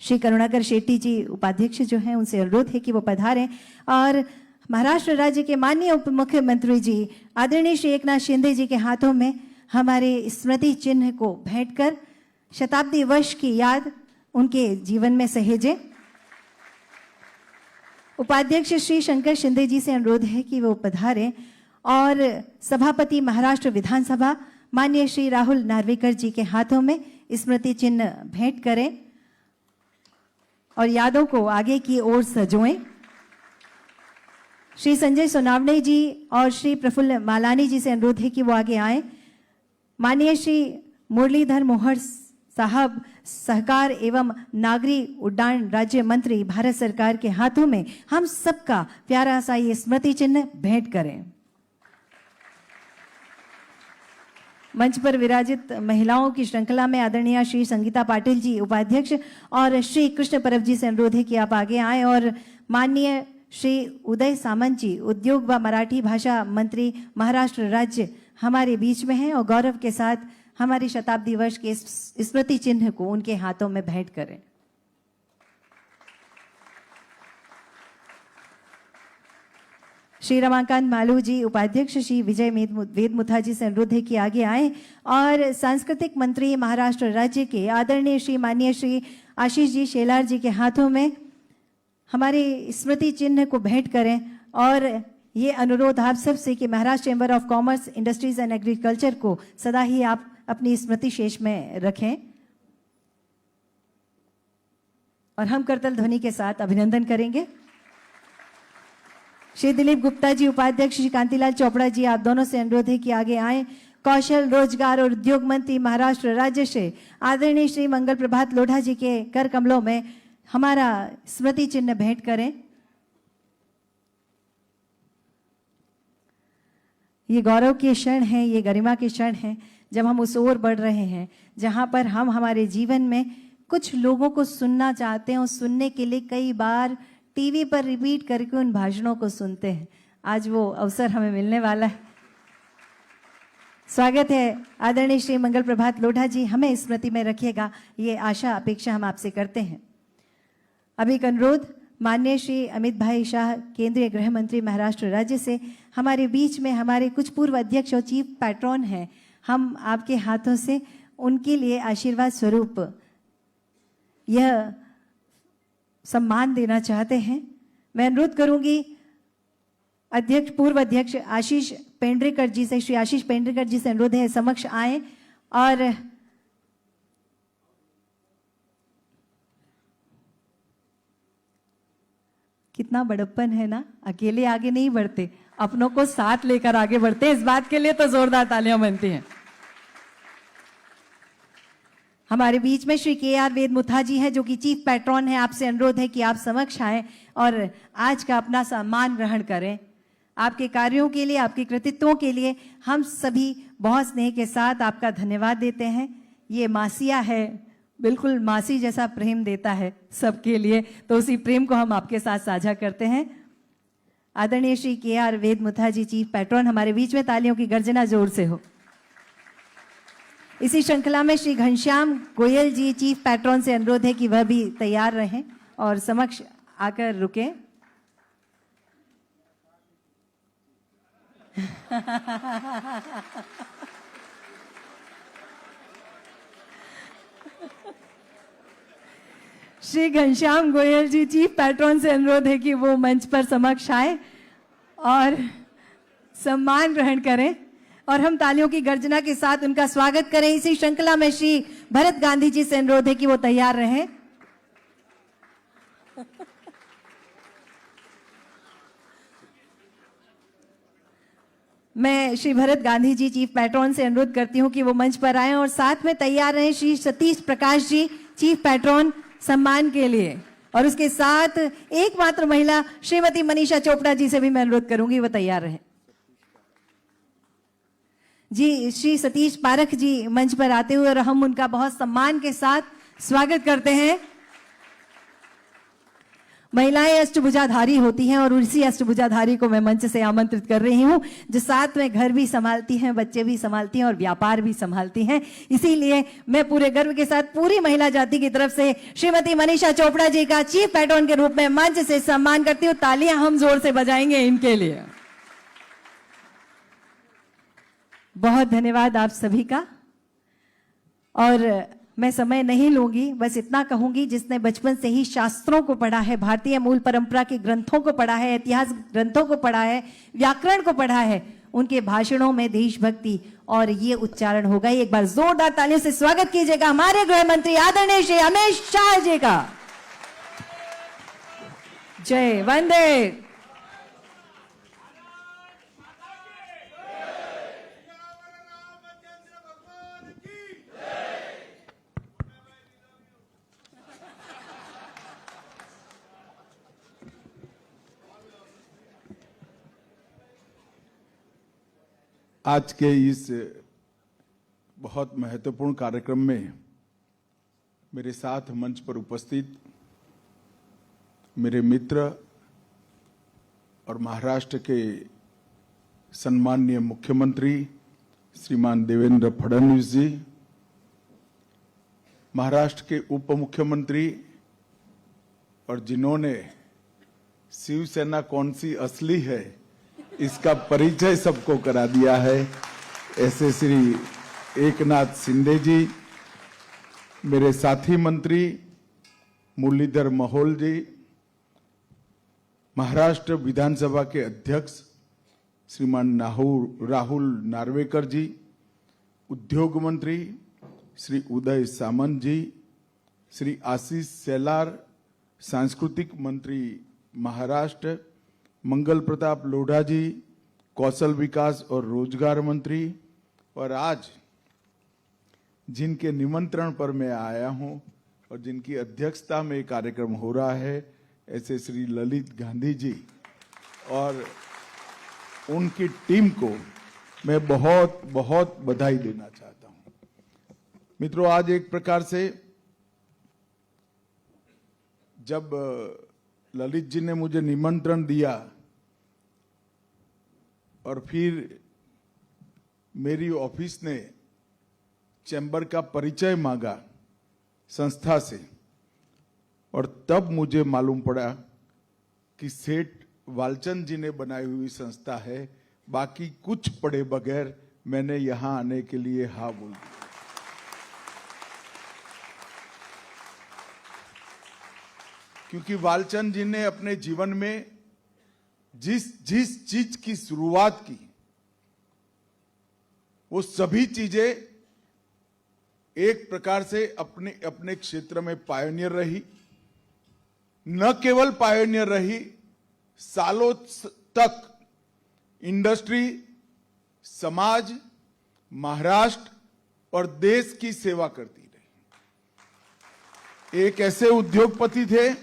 श्री करुणाकर शेट्टी जी उपाध्यक्ष जो हैं उनसे अनुरोध है कि वो पधारें और महाराष्ट्र राज्य के माननीय उप मुख्यमंत्री जी आदरणीय श्री एकनाथ शिंदे जी के हाथों में हमारे स्मृति चिन्ह को भेंट कर शताब्दी वर्ष की याद उनके जीवन में सहेजें. उपाध्यक्ष श्री शंकर शिंदे जी से अनुरोध है कि वो पधारें और सभापति महाराष्ट्र विधानसभा माननीय श्री राहुल नार्वेकर जी के हाथों में स्मृति चिन्ह भेंट करें और यादों को आगे की ओर सजोएं. श्री संजय सोनावणे जी और श्री प्रफुल्ल मालानी जी से अनुरोध है कि वो आगे आए. माननीय श्री मुरलीधर मोहर साहब सहकार एवं नागरी उड्डयन राज्य मंत्री भारत सरकार के हाथों में हम सबका प्यारा सा ये स्मृति चिन्ह भेंट करें. मंच पर विराजित महिलाओं की श्रृंखला में आदरणीय श्री संगीता पाटिल जी उपाध्यक्ष और श्री कृष्ण परब जी से अनुरोध है कि आप आगे आए और माननीय श्री उदय सामंत जी उद्योग व मराठी भाषा मंत्री महाराष्ट्र राज्य हमारे बीच में हैं और गौरव के साथ हमारी शताब्दी वर्ष के स्मृति चिन्ह को उनके हाथों में भेंट करें. श्री रमाकांत मालू जी, उपाध्यक्ष श्री विजय वेदमुथा जी से अनुरोध है कि आगे आए और सांस्कृतिक मंत्री महाराष्ट्र राज्य के आदरणीय श्री माननीय श्री आशीष जी शेलार जी के हाथों में हमारे स्मृति चिन्ह को भेंट करें। और ये अनुरोध आप सबसे कि Maharashtra chamber of commerce, industries and agriculture को सदा ही आप अपनी स्मृति शेष में रखें। और हम करतल ध्वनि के साथ अभिनंदन करेंगे। श्री दिलीप गुप्ता जी, उपाध्यक्ष श्री कांतिलाल चोपड़ा जी, आप दोनों से अनुरोध है कि आगे आए। कौशल, रोजगार और उद्योग मंत्री महाराष्ट्र राज्य से आदरणीय श्री मंगल प्रभात लोढ़ा जी के कर कमलों में हमारा स्मृति चिन्ह भेंट करें। ये गौरव के क्षण हैं, ये गरिमा के क्षण हैं जब हम उस ओर बढ़ रहे हैं जहां पर हम हमारे जीवन में कुछ लोगों को सुनना चाहते हैं और सुनने के लिए कई बार टीवी पर रिपीट करके उन भाषणों को सुनते हैं। आज वो अवसर हमें मिलने वाला है। स्वागत है आदरणीय श्री मंगल प्रभात लोढ़ा जी, हमें स्मृति में रखिएगा, ये आशा अपेक्षा हम आपसे करते हैं। अब एक अनुरोध, माननीय श्री अमित भाई शाह, केंद्रीय गृह मंत्री महाराष्ट्र राज्य से हमारे बीच में हमारे कुछ पूर्व अध्यक्ष और चीफ पैट्रॉन हैं, हम आपके हाथों से उनके लिए आशीर्वाद स्वरूप यह सम्मान देना चाहते हैं। मैं अनुरोध करूंगी अध्यक्ष, पूर्व अध्यक्ष आशीष पेंड्रेकर जी से, श्री आशीष पेंड्रेकर जी से अनुरोध है समक्ष आए। और कितना बड़प्पन है ना, अकेले आगे नहीं बढ़ते, अपनों को साथ लेकर आगे बढ़ते हैं। इस बात के लिए तो जोरदार तालियां बनती हैं। हमारे बीच में श्री के आर वेदमुथा जी हैं जो कि चीफ पैट्रॉन हैं। आपसे अनुरोध है कि आप समक्ष आएं और आज का अपना सम्मान ग्रहण करें। आपके कार्यों के लिए, आपके कृतित्वों के लिए हम सभी बहुत स्नेह के साथ आपका धन्यवाद देते हैं। ये मासिया है, बिल्कुल मासी जैसा प्रेम देता है सबके लिए, तो उसी प्रेम को हम आपके साथ साझा करते हैं। आदरणीय श्री के आर वेदमुथा जी, चीफ पैट्रॉन, हमारे बीच में तालियों की गर्जना जोर से हो। इसी श्रृंखला में श्री घनश्याम गोयल जी, चीफ पैट्रॉन से अनुरोध है कि वह भी तैयार रहें और समक्ष आकर रुकें। श्री घनश्याम गोयल जी, चीफ पैट्रॉन से अनुरोध है कि वो मंच पर समक्ष आए और सम्मान ग्रहण करें और हम तालियों की गर्जना के साथ उनका स्वागत करें। इसी श्रृंखला में श्री भरत गांधी जी से अनुरोध है कि वो तैयार रहें। मैं श्री भरत गांधी जी, चीफ पैट्रॉन से अनुरोध करती हूं कि वो मंच पर आएं और साथ में तैयार रहें श्री सतीश प्रकाश जी, चीफ पैट्रॉन, सम्मान के लिए। और उसके साथ एकमात्र महिला श्रीमती मनीषा चोपड़ा जी से भी मैं अनुरोध करूंगी वो तैयार रहें। जी, श्री सतीश पारख जी मंच पर आते हुए और हम उनका बहुत सम्मान के साथ स्वागत करते हैं। महिलाएं अष्टभुजाधारी होती हैं और उसी अष्टभुजाधारी को मैं मंच से आमंत्रित कर रही हूं जो साथ में घर भी संभालती हैं, बच्चे भी संभालती हैं और व्यापार भी संभालती हैं। इसीलिए मैं पूरे गर्व के साथ पूरी महिला जाति की तरफ से श्रीमती मनीषा चोपड़ा जी का चीफ पैट्रॉन के रूप में मंच से सम्मान करती हूं। तालियां हम जोर से बजाएंगे इनके लिए। बहुत धन्यवाद आप सभी का। और मैं समय नहीं लूंगी, बस इतना कहूंगी, जिसने बचपन से ही शास्त्रों को पढ़ा है, भारतीय मूल परंपरा के ग्रंथों को पढ़ा है, इतिहास ग्रंथों को पढ़ा है, व्याकरण को पढ़ा है, उनके भाषणों में देशभक्ति और ये उच्चारण होगा। एक बार जोरदार तालियों से स्वागत कीजिएगा हमारे गृह मंत्री आदरणीय श्री अमित शाह जी का। जय वंदे। आज के इस बहुत महत्वपूर्ण कार्यक्रम में मेरे साथ मंच पर उपस्थित मेरे मित्र और महाराष्ट्र के सम्माननीय मुख्यमंत्री श्रीमान देवेंद्र फडणवीस जी, महाराष्ट्र के उप मुख्यमंत्री और जिन्होंने शिवसेना कौन सी असली है इसका परिचय सबको करा दिया है। ऐसे श्री एकनाथ शिंदे जी, मेरे साथी मंत्री मुरलीधर मोहोल जी, महाराष्ट्र विधानसभा के अध्यक्ष श्रीमान राहुल नार्वेकर जी, उद्योग मंत्री श्री उदय सामंत जी, श्री आशीष शेलार, सांस्कृतिक मंत्री महाराष्ट्र, मंगल प्रताप लोढ़ा जी, कौशल विकास और रोजगार मंत्री, और आज जिनके निमंत्रण पर मैं आया हूं और जिनकी अध्यक्षता में ये कार्यक्रम हो रहा है, ऐसे श्री ललित गांधी जी और उनकी टीम को मैं बहुत बहुत बधाई देना चाहता हूं। मित्रों, आज एक प्रकार से जब ललित जी ने मुझे निमंत्रण दिया और फिर मेरी ऑफिस ने चैम्बर का परिचय मांगा संस्था से, और तब मुझे मालूम पड़ा कि सेठ वालचंद जी ने बनाई हुई संस्था है। बाकी कुछ पढ़े बगैर मैंने यहां आने के लिए हाँ बोल दिया। क्योंकि वालचंद जी ने अपने जीवन में जिस चीज की शुरुआत की, वो सभी चीजें एक प्रकार से अपने अपने क्षेत्र में पायोनियर रही। न केवल पायोनियर रही, सालों तक इंडस्ट्री, समाज, महाराष्ट्र और देश की सेवा करती रही। एक ऐसे उद्योगपति थे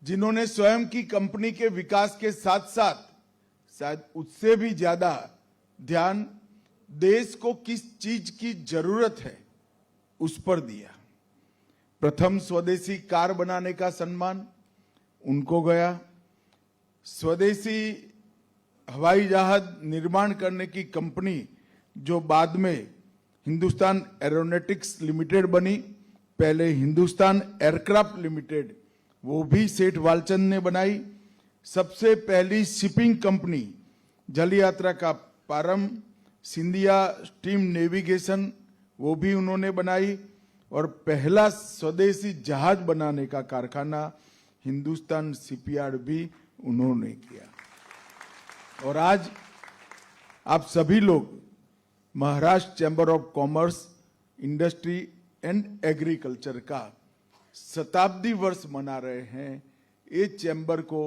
जिन्होंने स्वयं की कंपनी के विकास के साथ साथ शायद उससे भी ज्यादा ध्यान देश को किस चीज की जरूरत है उस पर दिया। प्रथम स्वदेशी कार बनाने का सम्मान उनको गया। स्वदेशी हवाई जहाज निर्माण करने की कंपनी जो बाद में हिंदुस्तान एरोनॉटिक्स लिमिटेड बनी, पहले हिंदुस्तान एयरक्राफ्ट लिमिटेड, वो भी सेठ वालचंद ने बनाई। सबसे पहली शिपिंग कंपनी जल यात्रा का प्रारंभ सिंधिया स्टीम नेविगेशन, वो भी उन्होंने बनाई। और पहला स्वदेशी जहाज बनाने का कारखाना हिंदुस्तान शिपयार्ड भी उन्होंने किया। और आज आप सभी लोग Maharashtra chamber of commerce, industry and agriculture का शताब्दी वर्ष मना रहे हैं। ये चैम्बर को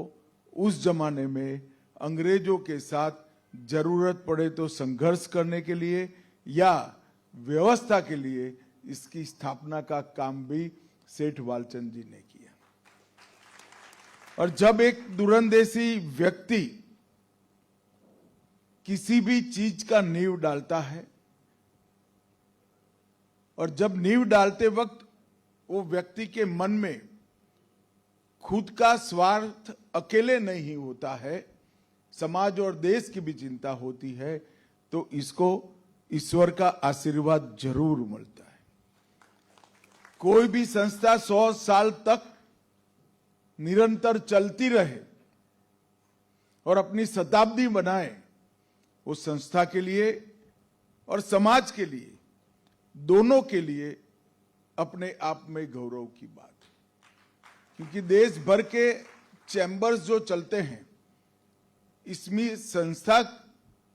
उस जमाने में अंग्रेजों के साथ जरूरत पड़े तो संघर्ष करने के लिए या व्यवस्था के लिए इसकी स्थापना का काम भी सेठ वालचंद जी ने किया। और जब एक दूरंदेशी व्यक्ति किसी भी चीज का नींव डालता है, और जब नींव डालते वक्त वो व्यक्ति के मन में खुद का स्वार्थ अकेले नहीं होता है, समाज और देश की भी चिंता होती है, तो इसको ईश्वर का आशीर्वाद जरूर मिलता है। कोई भी संस्था 100 साल तक निरंतर चलती रहे और अपनी शताब्दी बनाए, वो संस्था के लिए और समाज के लिए, दोनों के लिए अपने आप में गौरव की बात है। क्योंकि देश भर के चैम्बर्स जो चलते हैं, इसमें संस्था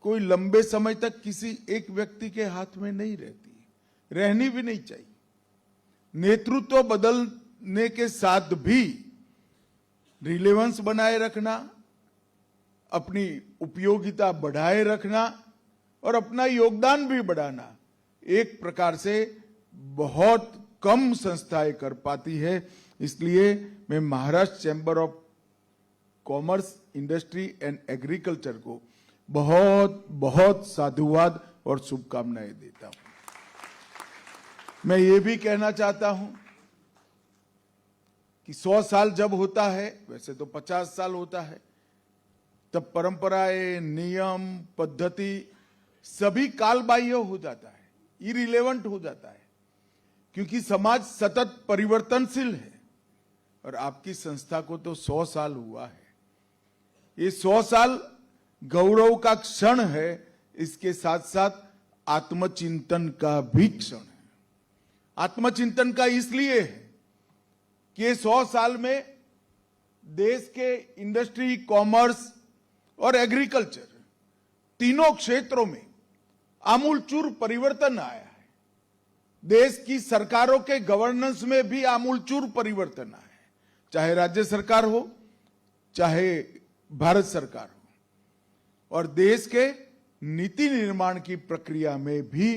कोई लंबे समय तक किसी एक व्यक्ति के हाथ में नहीं रहती, रहनी भी नहीं चाहिए। नेतृत्व बदलने के साथ भी रिलेवेंस बनाए रखना, अपनी उपयोगिता बढ़ाए रखना और अपना योगदान भी बढ़ाना एक प्रकार से बहुत कम संस्थाएं कर पाती है। इसलिए मैं Maharashtra chamber of commerce, industry and agriculture को बहुत बहुत साधुवाद और शुभकामनाएं देता हूं। मैं ये भी कहना चाहता हूं कि 100 साल जब होता है, वैसे तो 50 साल होता है, तब परंपराएं, नियम, पद्धति सभी कालबाह्य हो जाता है, इरिलेवेंट हो जाता है। क्योंकि समाज सतत परिवर्तनशील है और आपकी संस्था को तो 100 साल हुआ है। ये 100 साल गौरव का क्षण है, इसके साथ साथ आत्मचिंतन का भी क्षण है। आत्मचिंतन का इसलिए है कि 100 साल में देश के इंडस्ट्री, कॉमर्स और एग्रीकल्चर तीनों क्षेत्रों में आमूलचूल परिवर्तन आया है। देश की सरकारों के गवर्नेंस में भी आमूलचूल परिवर्तन आया है, चाहे राज्य सरकार हो चाहे भारत सरकार हो, और देश के नीति निर्माण की प्रक्रिया में भी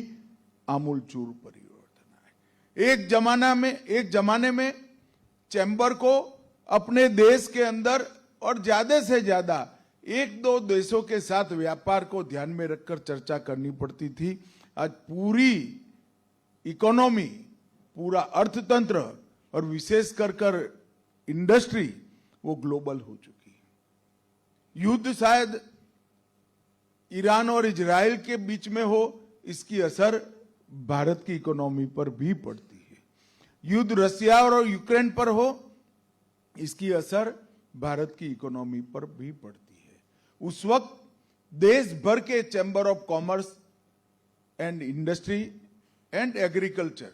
आमूलचूल परिवर्तन आया। एक जमाने में चैम्बर को अपने देश के अंदर और ज्यादा से ज्यादा 1-2 देशों के साथ व्यापार को ध्यान में रखकर चर्चा करनी पड़ती थी। आज पूरी इकोनॉमी, पूरा अर्थतंत्र और विशेष कर इंडस्ट्री वो ग्लोबल हो चुकी है। युद्ध शायद ईरान और इजराइल के बीच में हो, इसकी असर भारत की इकोनॉमी पर भी पड़ती है। युद्ध रशिया और यूक्रेन पर हो, इसकी असर भारत की इकोनॉमी पर भी पड़ती है। उस वक्त देश भर के chamber of commerce and industry and agriculture,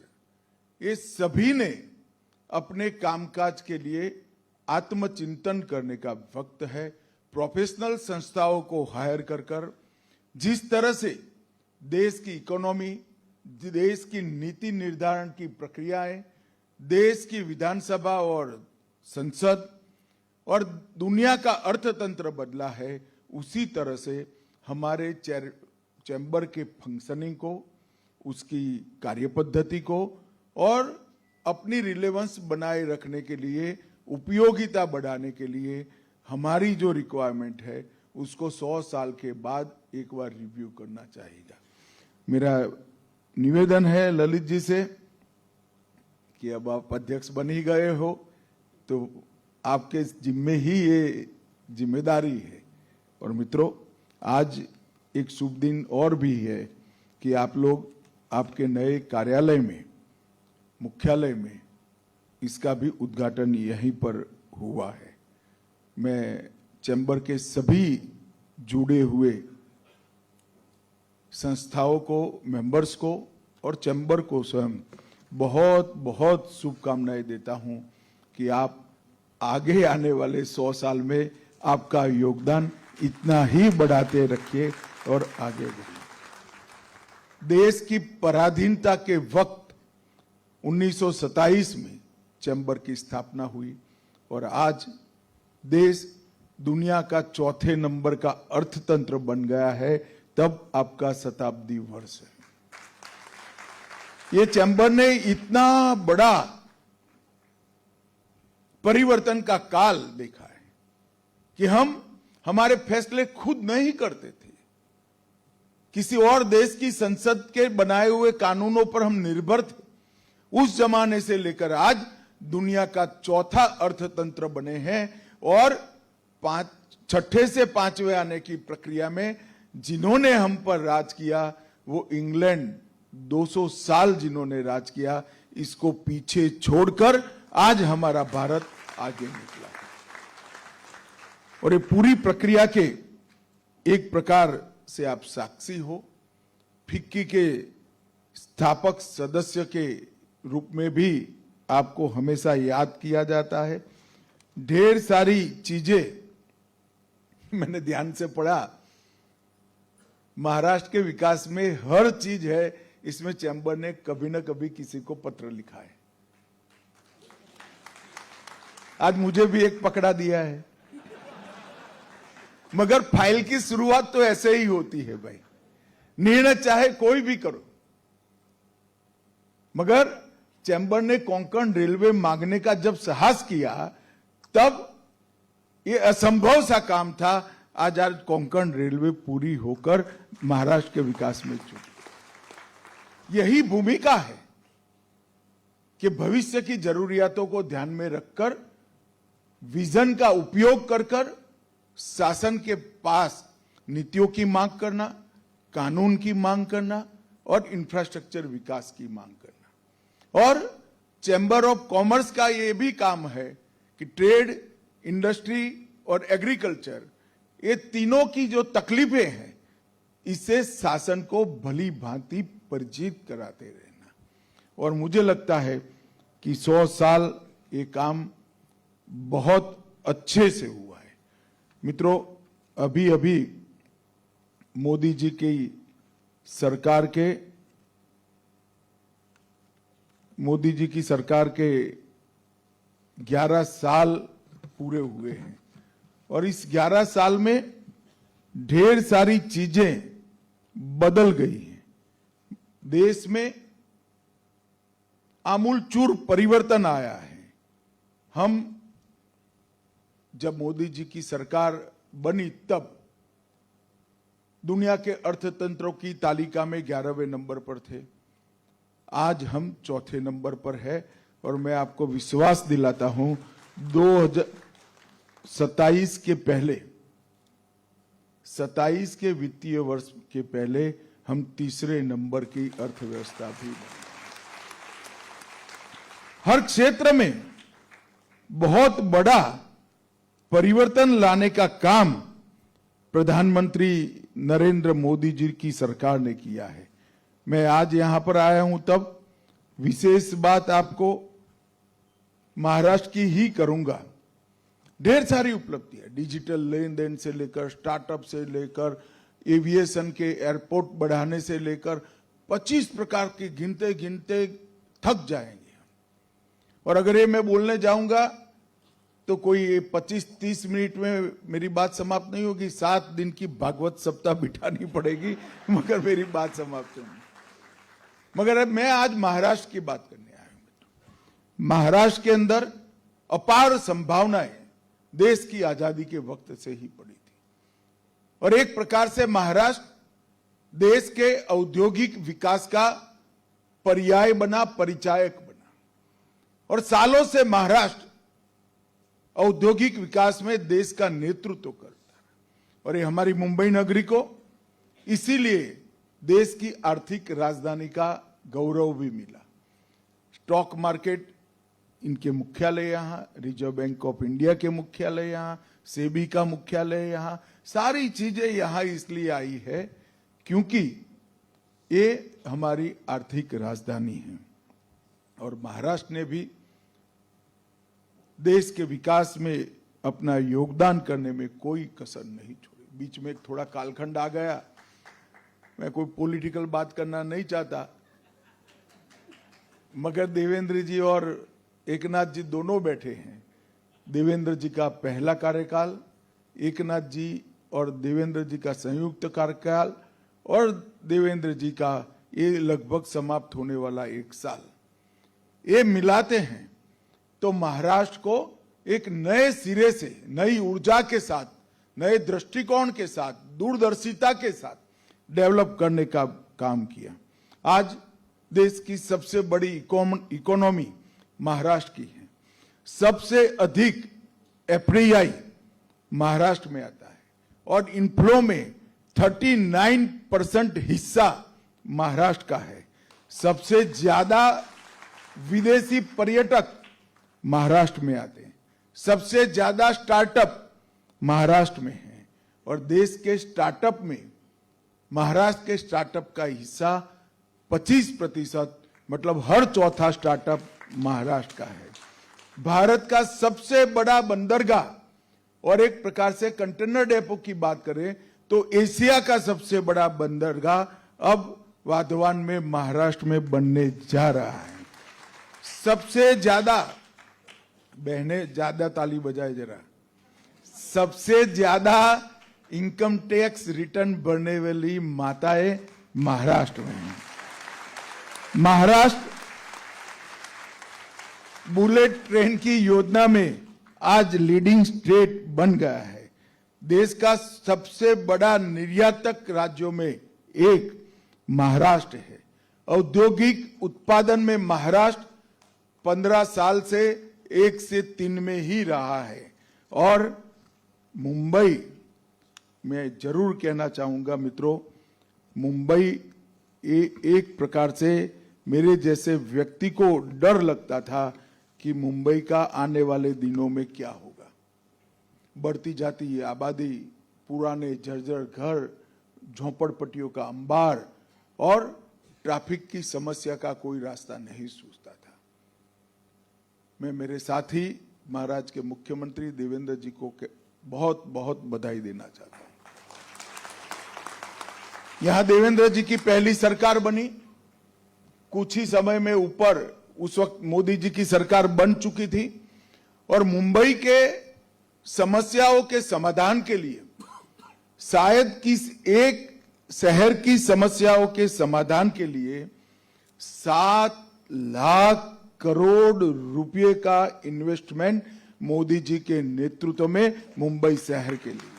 ये सभी ने अपने कामकाज के लिए आत्मचिंतन करने का वक्त है। प्रोफेशनल संस्थाओं को हायर कर जिस तरह से देश की इकोनॉमी, देश की नीति निर्धारण की प्रक्रियाएं, देश की विधानसभा और संसद और दुनिया का अर्थतंत्र बदला है, उसी तरह से हमारे चैम्बर के फंक्शनिंग को, उसकी कार्यपद्धति को और अपनी रिलेवेंस बनाए रखने के लिए, उपयोगिता बढ़ाने के लिए हमारी जो रिक्वायरमेंट है उसको 100 साल के बाद एक बार रिव्यू करना चाहिए। मेरा निवेदन है ललित जी से कि अब आप अध्यक्ष बन ही गए हो तो आपके जिम्मे ही ये जिम्मेदारी है। और मित्रों, आज एक शुभ दिन और भी है कि आप लोग आपके नए कार्यालय में, मुख्यालय में, इसका भी उद्घाटन यहीं पर हुआ है। मैं चैम्बर के सभी जुड़े हुए संस्थाओं को, मेंबर्स को और चैम्बर को स्वयं बहुत बहुत शुभकामनाएं देता हूं कि आप आगे आने वाले 100 साल में आपका योगदान इतना ही बढ़ाते रखिए और आगे बढ़िए। देश की पराधीनता के वक्त 1927 में चैम्बर की स्थापना हुई और आज देश दुनिया का 4थे नंबर का अर्थतंत्र बन गया है, तब आपका शताब्दी वर्ष है। ये चैम्बर ने इतना बड़ा परिवर्तन का काल देखा है कि हम हमारे फैसले खुद नहीं करते थे, किसी और देश की संसद के बनाए हुए कानूनों पर हम निर्भर थे। उस जमाने से लेकर आज दुनिया का 4था अर्थतंत्र बने हैं और 6ठे से 5वें आने की प्रक्रिया में जिन्होंने हम पर राज किया वो इंग्लैंड, 200 साल जिन्होंने राज किया, इसको पीछे छोड़कर आज हमारा भारत आगे निकला। और ये पूरी प्रक्रिया के एक प्रकार से आप साक्षी हो। फिक्की के स्थापक सदस्य के रूप में भी आपको हमेशा याद किया जाता है। ढेर सारी चीजें मैंने ध्यान से पढ़ा, महाराष्ट्र के विकास में हर चीज है, इसमें चैम्बर ने कभी ना कभी किसी को पत्र लिखा है। आज मुझे भी एक पकड़ा दिया है, मगर फाइल की शुरुआत तो ऐसे ही होती है भाई, निर्णय चाहे कोई भी करो। मगर चैम्बर ने कोंकण रेलवे मांगने का जब साहस किया तब ये असंभव सा काम था। आज कोंकण रेलवे पूरी होकर महाराष्ट्र के विकास में जुटी। यही भूमिका है कि भविष्य की जरूरियातों को ध्यान में रखकर विजन का उपयोग कर शासन के पास नीतियों की मांग करना, कानून की मांग करना और इंफ्रास्ट्रक्चर विकास की मांग करना। और चैम्बर ऑफ कॉमर्स का यह भी काम है कि ट्रेड, इंडस्ट्री और एग्रीकल्चर ये तीनों की जो तकलीफें हैं, इससे शासन को भली भांति परिचित कराते रहना। और मुझे लगता है कि 100 साल ये काम बहुत अच्छे से हुआ है। मित्रों, अभी अभी मोदी जी की सरकार के 11 साल पूरे हुए हैं और इस 11 साल में ढेर सारी चीजें बदल गई हैं। देश में आमूलचूर परिवर्तन आया है। हम जब मोदी जी की सरकार बनी तब दुनिया के अर्थतंत्रों की तालिका में 11वें नंबर पर थे। आज हम 4थे नंबर पर है और मैं आपको विश्वास दिलाता हूं 2027 के पहले 27 के वित्तीय वर्ष के पहले हम 3रे नंबर की अर्थव्यवस्था भी बने। हर क्षेत्र में बहुत बड़ा परिवर्तन लाने का काम प्रधानमंत्री नरेंद्र मोदी जी की सरकार ने किया है। मैं आज यहां पर आया हूं तब विशेष बात आपको महाराष्ट्र की ही करूंगा। ढेर सारी उपलब्धियां, डिजिटल लेन देन से लेकर स्टार्टअप से लेकर एविएशन के एयरपोर्ट बढ़ाने से लेकर 25 प्रकार के गिनते गिनते थक जाएंगे। और अगर ये मैं बोलने जाऊंगा तो कोई 25-30 मिनट में मेरी बात समाप्त नहीं होगी। 7 दिन की भागवत सप्ताह बिठानी पड़ेगी मगर मेरी बात समाप्त होगी। मगर मैं आज महाराष्ट्र की बात करने आया हूं। महाराष्ट्र के अंदर अपार संभावनाएं देश की आजादी के वक्त से ही पड़ी थी और एक प्रकार से महाराष्ट्र देश के औद्योगिक विकास का पर्याय बना, परिचायक बना। और सालों से महाराष्ट्र औद्योगिक विकास में देश का नेतृत्व करता है और ये हमारी मुंबई नगरी को इसीलिए देश की आर्थिक राजधानी का गौरव भी मिला। स्टॉक मार्केट इनके मुख्यालय यहां, रिजर्व बैंक ऑफ इंडिया के मुख्यालय यहां, सेबी का मुख्यालय यहां, सारी चीजें यहां इसलिए आई है क्योंकि ये हमारी आर्थिक राजधानी है। और महाराष्ट्र ने भी देश के विकास में अपना योगदान करने में कोई कसर नहीं छोड़ी। बीच में एक थोड़ा कालखंड आ गया। मैं कोई पॉलिटिकल बात करना नहीं चाहता मगर देवेंद्र जी और एकनाथ जी दोनों बैठे हैं। देवेंद्र जी का पहला कार्यकाल, एकनाथ जी और देवेंद्र जी का संयुक्त कार्यकाल और देवेंद्र जी का ये लगभग समाप्त होने वाला 1 साल, ये मिलाते हैं तो महाराष्ट्र को एक नए सिरे से, नई ऊर्जा के साथ, नए दृष्टिकोण के साथ, दूरदर्शिता के साथ डेवलप करने का काम किया। आज देश की सबसे बड़ी इकोनॉमी महाराष्ट्र की है। सबसे अधिक एफडीआई महाराष्ट्र में आता है और इनफ्लो में 39% हिस्सा महाराष्ट्र का है। सबसे ज्यादा विदेशी पर्यटक महाराष्ट्र में आते हैं। सबसे ज्यादा स्टार्टअप महाराष्ट्र में है और देश के स्टार्टअप में महाराष्ट्र के स्टार्टअप का हिस्सा 25%, मतलब हर चौथा स्टार्टअप महाराष्ट्र का है। भारत का सबसे बड़ा बंदरगाह और एक प्रकार से कंटेनर डेपो की बात करें तो एशिया का सबसे बड़ा बंदरगाह अब वाधवान में महाराष्ट्र में बनने जा रहा है। सबसे ज्यादा, बहनें ज्यादा ताली बजाए जरा, सबसे ज्यादा इनकम टैक्स रिटर्न भरने वाली माताएं महाराष्ट्र में हैं। महाराष्ट्र बुलेट ट्रेन की योजना में आज लीडिंग स्टेट बन गया है। देश का सबसे बड़ा निर्यातक राज्यों में एक महाराष्ट्र है। औद्योगिक उत्पादन में महाराष्ट्र 15 साल से 1 से 3 में ही रहा है। और मुंबई, मैं जरूर कहना चाहूंगा मित्रों, मुंबई एक प्रकार से मेरे जैसे व्यक्ति को डर लगता था कि मुंबई का आने वाले दिनों में क्या होगा। बढ़ती जाती आबादी, पुराने जर्जर घर, झोपड़पट्टियों का अंबार और ट्रैफिक की समस्या का कोई रास्ता नहीं सूझता था। मैं मेरे साथी महाराष्ट्र के मुख्यमंत्री देवेंद्र जी को बहुत बहुत बधाई देना चाहता हूं। यहां देवेंद्र जी की पहली सरकार बनी, कुछ ही समय में ऊपर उस वक्त मोदी जी की सरकार बन चुकी थी और मुंबई के समस्याओं के समाधान के लिए शायद किस एक शहर की समस्याओं के समाधान के लिए 7 लाख करोड़ रुपए का इन्वेस्टमेंट मोदी जी के नेतृत्व में मुंबई शहर के लिए।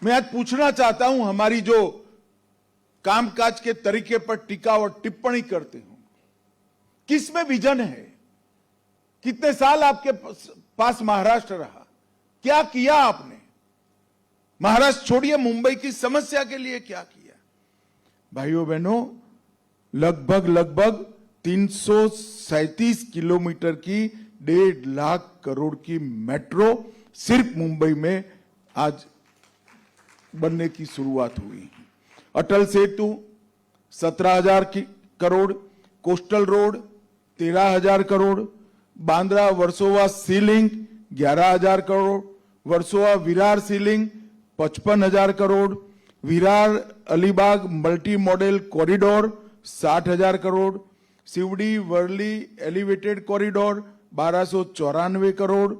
मैं आज पूछना चाहता हूं, हमारी जो कामकाज के तरीके पर टीका और टिप्पणी करते हो, किस में विजन है? कितने साल आपके पास महाराष्ट्र रहा? क्या किया आपने? महाराष्ट्र छोड़िए, मुंबई की समस्या के लिए क्या किया? भाइयों बहनों, लगभग 337 किलोमीटर की 1.5 लाख करोड़ की मेट्रो सिर्फ मुंबई में आज बनने की शुरुआत हुई। Atal Setu 17,000 crore, coastal road 13,000 crore, Bandra Versova sea link 11,000 crore, Versova Virar sea link 55,000 crore, Virar Alibag multi modal corridor 60,000 crore, Sewri Worli elevated corridor 1294 crore,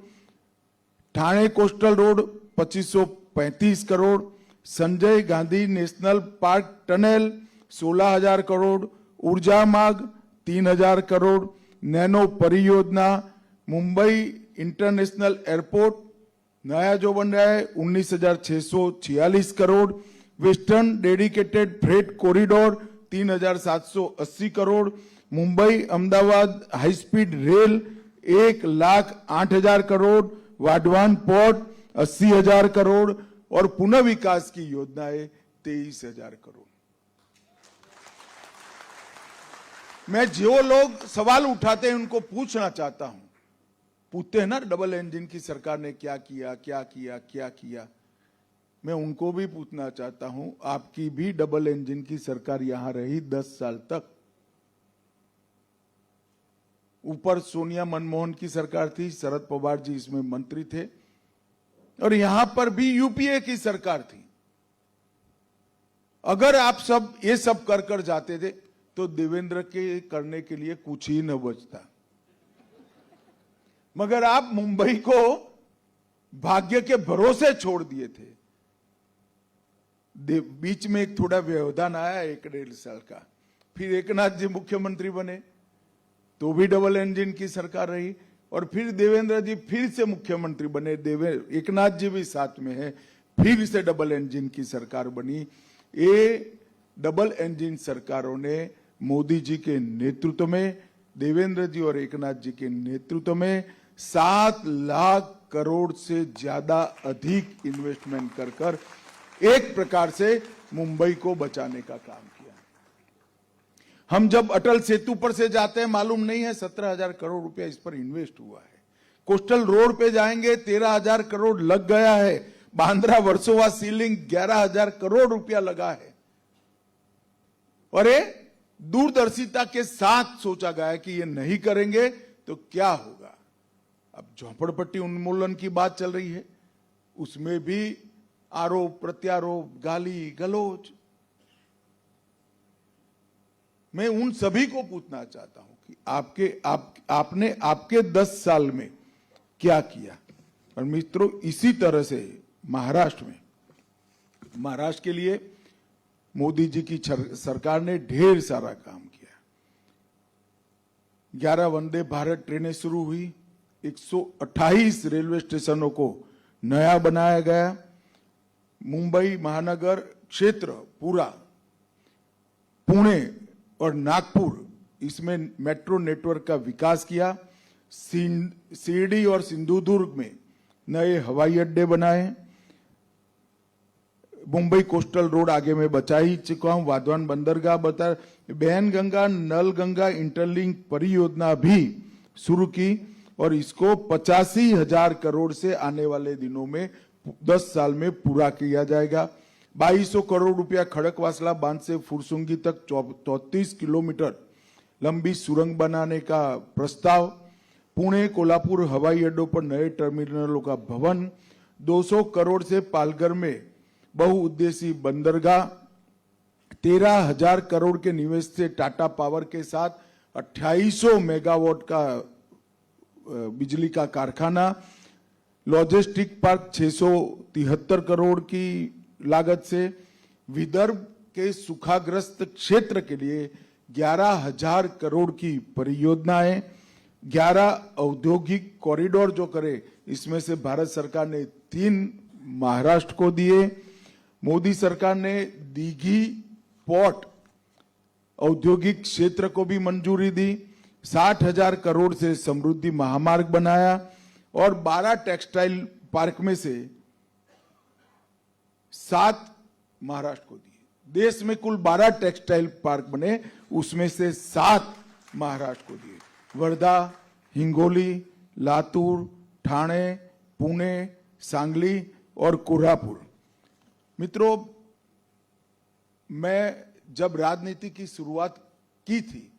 Thane coastal road 2535 crore, Sanjay Gandhi national park tunnel 16,000 crore, Urja Marg 3,000 crore, nano परियोजना, मुंबई इंटरनेशनल एयरपोर्ट नया जो बन रहा है 19,646 crore, western dedicated freight corridor 3,780 crore, Mumbai Ahmedabad high speed rail 1,08,000 crore, Vadhavan port 80,000 crore और पुनः विकास की योजनाएं 23,000 करोड़। मैं जो लोग सवाल उठाते हैं उनको पूछना चाहता हूं, पूछते हैं ना डबल इंजन की सरकार ने क्या किया, क्या किया, क्या किया। मैं उनको भी पूछना चाहता हूं, आपकी भी डबल इंजन की सरकार यहां रही 10 साल तक। ऊपर सोनिया मनमोहन की सरकार थी, शरद पवार जी इसमें मंत्री थे और यहां पर भी यूपीए की सरकार थी। अगर आप सब ये सब कर कर जाते थे तो देवेंद्र के करने के लिए कुछ ही न बचता, मगर आप मुंबई को भाग्य के भरोसे छोड़ दिए थे। बीच में एक थोड़ा व्यवधान आया 1-1.5 साल का, फिर एकनाथ जी मुख्यमंत्री बने तो भी डबल इंजन की सरकार रही और फिर देवेंद्र जी फिर से मुख्यमंत्री बने, एकनाथ जी भी साथ में है, फिर से डबल इंजन की सरकार बनी। ये डबल इंजन सरकारों ने मोदी जी के नेतृत्व में, देवेंद्र जी और एकनाथ जी के नेतृत्व में 7 लाख करोड़ से ज्यादा अधिक इन्वेस्टमेंट कर कर एक प्रकार से मुंबई को बचाने का काम किया। हम जब अटल सेतु पर से जाते हैं, मालूम नहीं है 17,000 करोड़ रुपया इस पर इन्वेस्ट हुआ है। कोस्टल रोड पे जाएंगे 13,000 करोड़ लग गया है। बांद्रा वर्सोवा सी लिंक 11,000 करोड़ रुपया लगा है और ये दूरदर्शिता के साथ सोचा गया है कि ये नहीं करेंगे तो क्या होगा। अब झोपड़पट्टी उन्मूलन की बात चल रही है, उसमें भी आरोप प्रत्यारोप, गाली गलौज। मैं उन सभी को पूछना चाहता हूं कि आपने आपके 10 साल में क्या किया। और मित्रों, इसी तरह से महाराष्ट्र के लिए मोदी जी की सरकार ने ढेर सारा काम किया। 11 वंदे भारत ट्रेनें शुरू हुई, 128 रेलवे स्टेशनों को नया बनाया गया, मुंबई महानगर क्षेत्र पूरा, पुणे और नागपुर, इसमें मेट्रो नेटवर्क का विकास किया। शिरडी और सिंधुदुर्ग में नए हवाई अड्डे बनाए। मुंबई कोस्टल रोड आगे में बचा ही चुका हूं, वाधवान बंदरगाह बता, बैन गंगा नल गंगा इंटरलिंक परियोजना भी शुरू की और इसको 85,000 करोड़ से आने वाले दिनों में 10 साल में पूरा किया जाएगा। 2200 करोड़ रुपया खड़कवासला बांध से फुरसुंगी तक 34 किलोमीटर लंबी सुरंग बनाने का प्रस्ताव, पुणे कोल्हापुर हवाई अड्डों पर नए टर्मिनलों का भवन, 200 करोड़ से पालघर में बहुउद्देशीय बंदरगाह, 13,000 करोड़ के निवेश से टाटा पावर के साथ 2800 मेगावाट का बिजली का कारखाना, लॉजिस्टिक पार्क 673 करोड़ की लागत से, विदर्भ के सूखाग्रस्त क्षेत्र के लिए 11,000 करोड़ की परियोजनाएं, 11 औद्योगिक कॉरिडोर जो करे, इसमें से भारत सरकार ने 3 महाराष्ट्र को दिए। मोदी सरकार ने दीघी पोर्ट औद्योगिक क्षेत्र को भी मंजूरी दी, 60,000 करोड़ से समृद्धि महामार्ग बनाया और 12 टेक्सटाइल पार्क में से 7 महाराष्ट्र को दिए। देश में कुल 12 टेक्सटाइल पार्क बने, उसमें से 7 महाराष्ट्र को दिए। वर्धा, हिंगोली, लातूर, ठाणे, पुणे, सांगली और कोल्हापुर। मित्रों, मैं जब राजनीति की शुरुआत की थी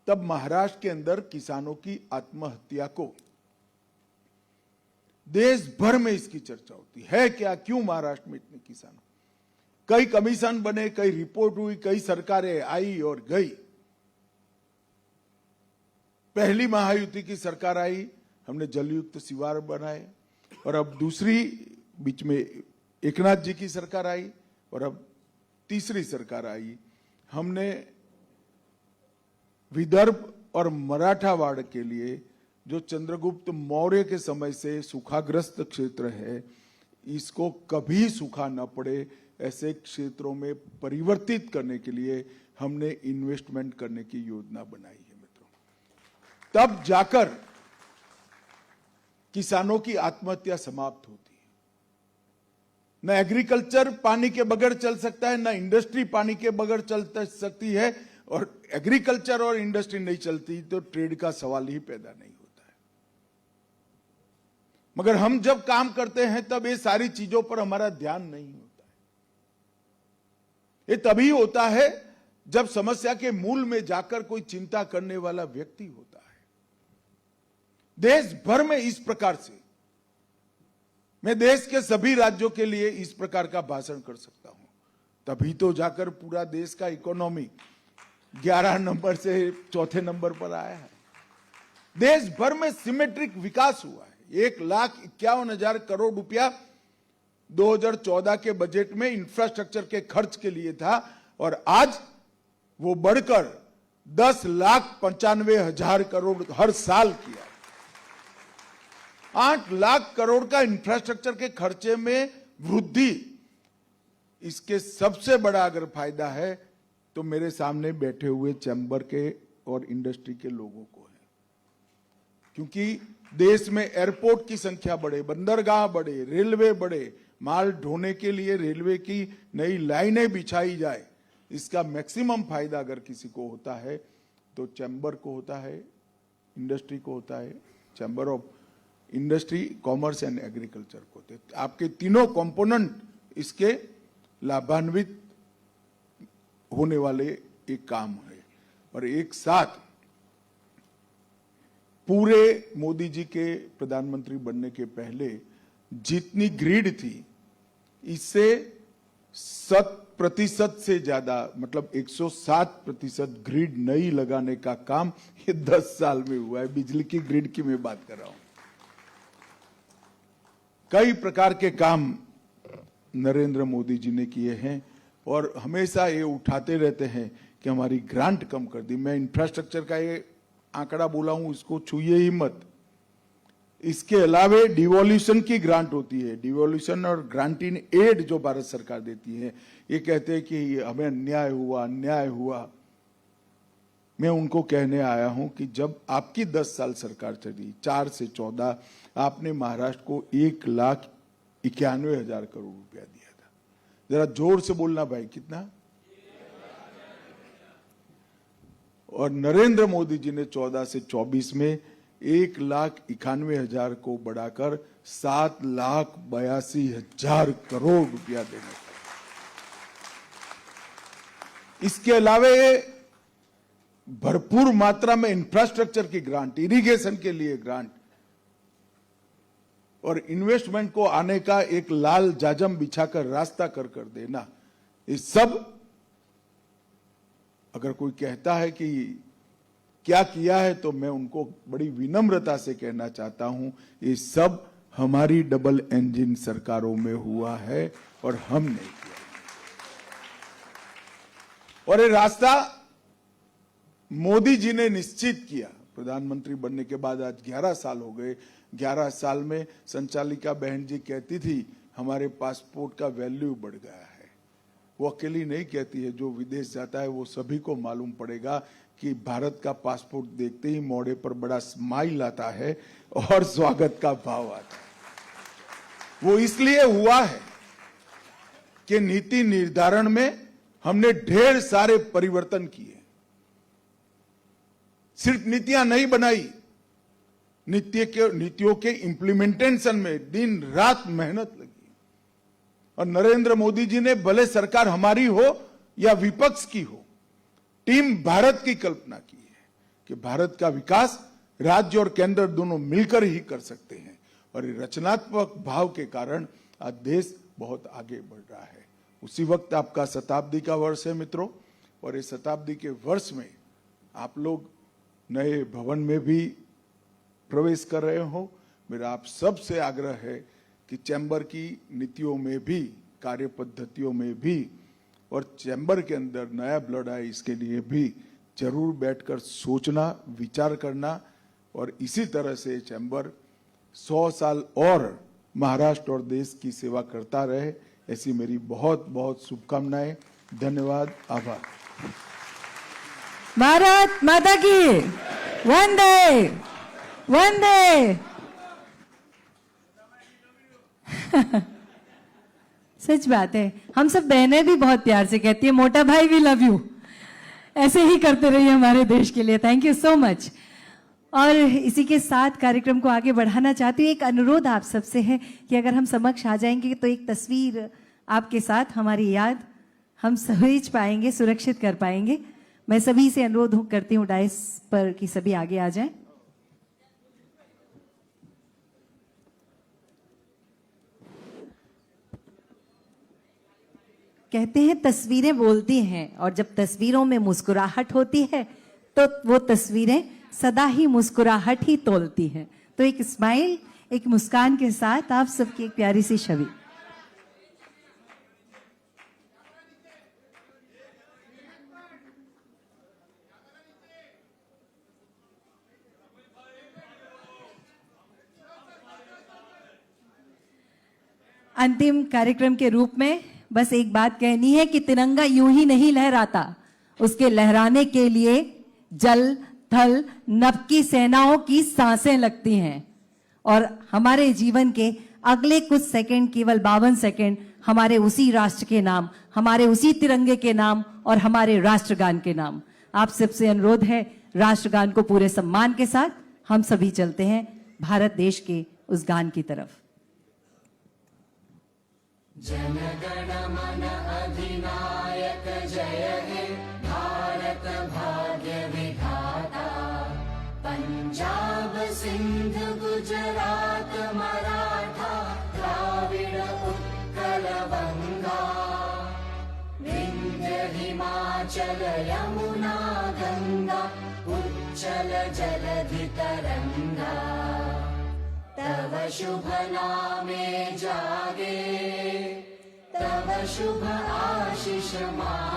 तब महाराष्ट्र के अंदर किसानों की आत्महत्या को देश भर में इसकी चर्चा होती है। क्या, क्यों महाराष्ट्र में इतने किसान? कई कमीशन बने, कई रिपोर्ट हुई, कई सरकारें आई और गई। पहली महायुति की सरकार आई, हमने जलयुक्त शिवार बनाए, और अब दूसरी बीच में एकनाथ जी की सरकार आई, और अब तीसरी सरकार आई। हमने विदर्भ और मराठावाड़ के लिए जो चंद्रगुप्त मौर्य के समय से सूखाग्रस्त क्षेत्र है, इसको कभी सूखा न पड़े ऐसे क्षेत्रों में परिवर्तित करने के लिए हमने इन्वेस्टमेंट करने की योजना बनाई है मित्रों। तब जाकर किसानों की आत्महत्या समाप्त होती है। न एग्रीकल्चर पानी के बगैर चल सकता है, न इंडस्ट्री पानी के बगैर चल सकती है, और एग्रीकल्चर और इंडस्ट्री नहीं चलती तो ट्रेड का सवाल ही पैदा नहीं होता है। मगर हम जब काम करते हैं तब ये सारी चीजों पर हमारा ध्यान नहीं होता है। ये तभी होता है जब समस्या के मूल में जाकर कोई चिंता करने वाला व्यक्ति होता है। देश भर में इस प्रकार से मैं देश के सभी राज्यों के लिए इस प्रकार का भाषण कर सकता हूं, तभी तो जाकर पूरा देश का इकोनॉमी 11 नंबर से 4थे नंबर पर आया है। देश भर में सिमेट्रिक विकास हुआ है। 1,51,000 करोड़ रुपया 2014 के बजट में इंफ्रास्ट्रक्चर के खर्च के लिए था, और आज वो बढ़कर 10,95,000 करोड़ हर साल किया। 8 लाख करोड़ का इंफ्रास्ट्रक्चर के खर्चे में वृद्धि, इसके सबसे बड़ा अगर फायदा है तो मेरे सामने बैठे हुए चैम्बर के और इंडस्ट्री के लोगों को है। क्योंकि देश में एयरपोर्ट की संख्या बढ़े, बंदरगाह बढ़े, रेलवे बढ़े, माल ढोने के लिए रेलवे की नई लाइनें बिछाई जाए, इसका मैक्सिमम फायदा अगर किसी को होता है तो चैम्बर को होता है, इंडस्ट्री को होता है, chamber of industry, commerce and agriculture को होते। आपके तीनों कंपोनेंट इसके लाभान्वित होने वाले एक काम है। और एक साथ पूरे मोदी जी के प्रधानमंत्री बनने के पहले जितनी ग्रिड थी, इससे 100% से ज्यादा, मतलब 107% ग्रिड नई लगाने का काम ये 10 साल में हुआ है। बिजली की ग्रिड की मैं बात कर रहा हूं। कई प्रकार के काम नरेंद्र मोदी जी ने किए हैं, और हमेशा ये उठाते रहते हैं कि हमारी ग्रांट कम कर दी। मैं इंफ्रास्ट्रक्चर का ये आंकड़ा बोला हूं, इसको छूइए ही मत। इसके अलावे डिवोल्यूशन की ग्रांट होती है, डिवोल्यूशन और ग्रांट इन एड जो भारत सरकार देती है। ये कहते हैं कि हमें अन्याय हुआ, अन्याय हुआ। मैं उनको कहने आया हूं कि जब आपकी 10 साल सरकार चली, 4 से 14, आपने महाराष्ट्र को 1,91,000 करोड़ रुपया दिया था। जरा जोर से बोलना भाई, कितना? और नरेंद्र मोदी जी ने 14 से 24 में 1,91,000 को बढ़ाकर 7,82,000 करोड़ रुपया देने का। इसके अलावा भरपूर मात्रा में इंफ्रास्ट्रक्चर की ग्रांट, इरिगेशन के लिए ग्रांट और इन्वेस्टमेंट को आने का एक लाल जाजम बिछाकर रास्ता कर देना, ये सब अगर कोई कहता है कि क्या किया है तो मैं उनको बड़ी विनम्रता से कहना चाहता हूं, ये सब हमारी डबल इंजन सरकारों में हुआ है और हमने किया। और ये रास्ता मोदी जी ने निश्चित किया। प्रधानमंत्री बनने के बाद आज 11 साल हो गए। 11 साल में संचालिका बहन जी कहती थी हमारे पासपोर्ट का वैल्यू बढ़ गया है। वो अकेली नहीं कहती है, जो विदेश जाता है वो सभी को मालूम पड़ेगा कि भारत का पासपोर्ट देखते ही मोड़े पर बड़ा स्माइल आता है और स्वागत का भाव आता है। वो इसलिए हुआ है कि नीति निर्धारण में हमने ढेर सारे परिवर्तन किए। सिर्फ नीतियां नहीं बनाई, नीतियों के इंप्लीमेंटेशन में दिन रात मेहनत लगी। और नरेंद्र मोदी जी ने, भले सरकार हमारी हो या विपक्ष की हो, टीम भारत की कल्पना की है कि भारत का विकास राज्य और केंद्र दोनों मिलकर ही कर सकते हैं। और रचनात्मक भाव के कारण आज देश बहुत आगे बढ़ रहा है। उसी वक्त आपका शताब्दी का वर्ष है मित्रों, और इस शताब्दी के वर्ष में आप लोग नए भवन में भी प्रवेश कर रहे हो। मेरा आप सबसे आग्रह है कि चैम्बर की नीतियों में भी, कार्य पद्धतियों में भी, और चैम्बर के अंदर नया ब्लड आए इसके लिए भी जरूर बैठकर सोचना, विचार करना। और इसी तरह से चैम्बर 100 साल और महाराष्ट्र और देश की सेवा करता रहे, ऐसी मेरी बहुत बहुत शुभकामनाएं। धन्यवाद, आभार। भारत माता की वंदे वंदे। सच बात है, हम सब बहनें भी बहुत प्यार से कहती है मोटा भाई वी लव यू। ऐसे ही करते रहिए हमारे देश के लिए। Thank you so much. और इसी के साथ कार्यक्रम को आगे बढ़ाना चाहती हूँ। एक अनुरोध आप सबसे है कि अगर हम समक्ष आ जाएंगे तो एक तस्वीर आपके साथ, हमारी याद हम सहेज पाएंगे, सुरक्षित कर पाएंगे। मैं सभी से अनुरोध करती हूँ डाइस पर कि सभी आगे आ जाएं। कहते हैं तस्वीरें बोलती हैं, और जब तस्वीरों में मुस्कुराहट होती है तो वो तस्वीरें सदा ही मुस्कुराहट ही तोलती हैं। तो एक स्माइल, एक मुस्कान के साथ आप सबकी एक प्यारी सी छवि। अंतिम कार्यक्रम के रूप में बस एक बात कहनी है कि तिरंगा यूं ही नहीं लहराता, उसके लहराने के लिए जल, थल, नभ की सेनाओं की सांसें लगती हैं। और हमारे जीवन के अगले कुछ सेकंड, केवल 52 सेकंड, हमारे उसी राष्ट्र के नाम, हमारे उसी तिरंगे के नाम और हमारे राष्ट्रगान के नाम। आप सबसे अनुरोध है, राष्ट्रगान को पूरे सम्मान के साथ हम सभी चलते हैं भारत देश के उस गान की तरफ। जनगण मन अधिनायक जय हे भारत भाग्य विधाता। पंजाब सिंध गुजरात मराठा द्राविड़ उत्कल बंगा। विंध्य हिमाचल यमुना गंगा उच्चल जलधि तरंगा। तव शुभ नामे जागे, तव शुभ आशीष मा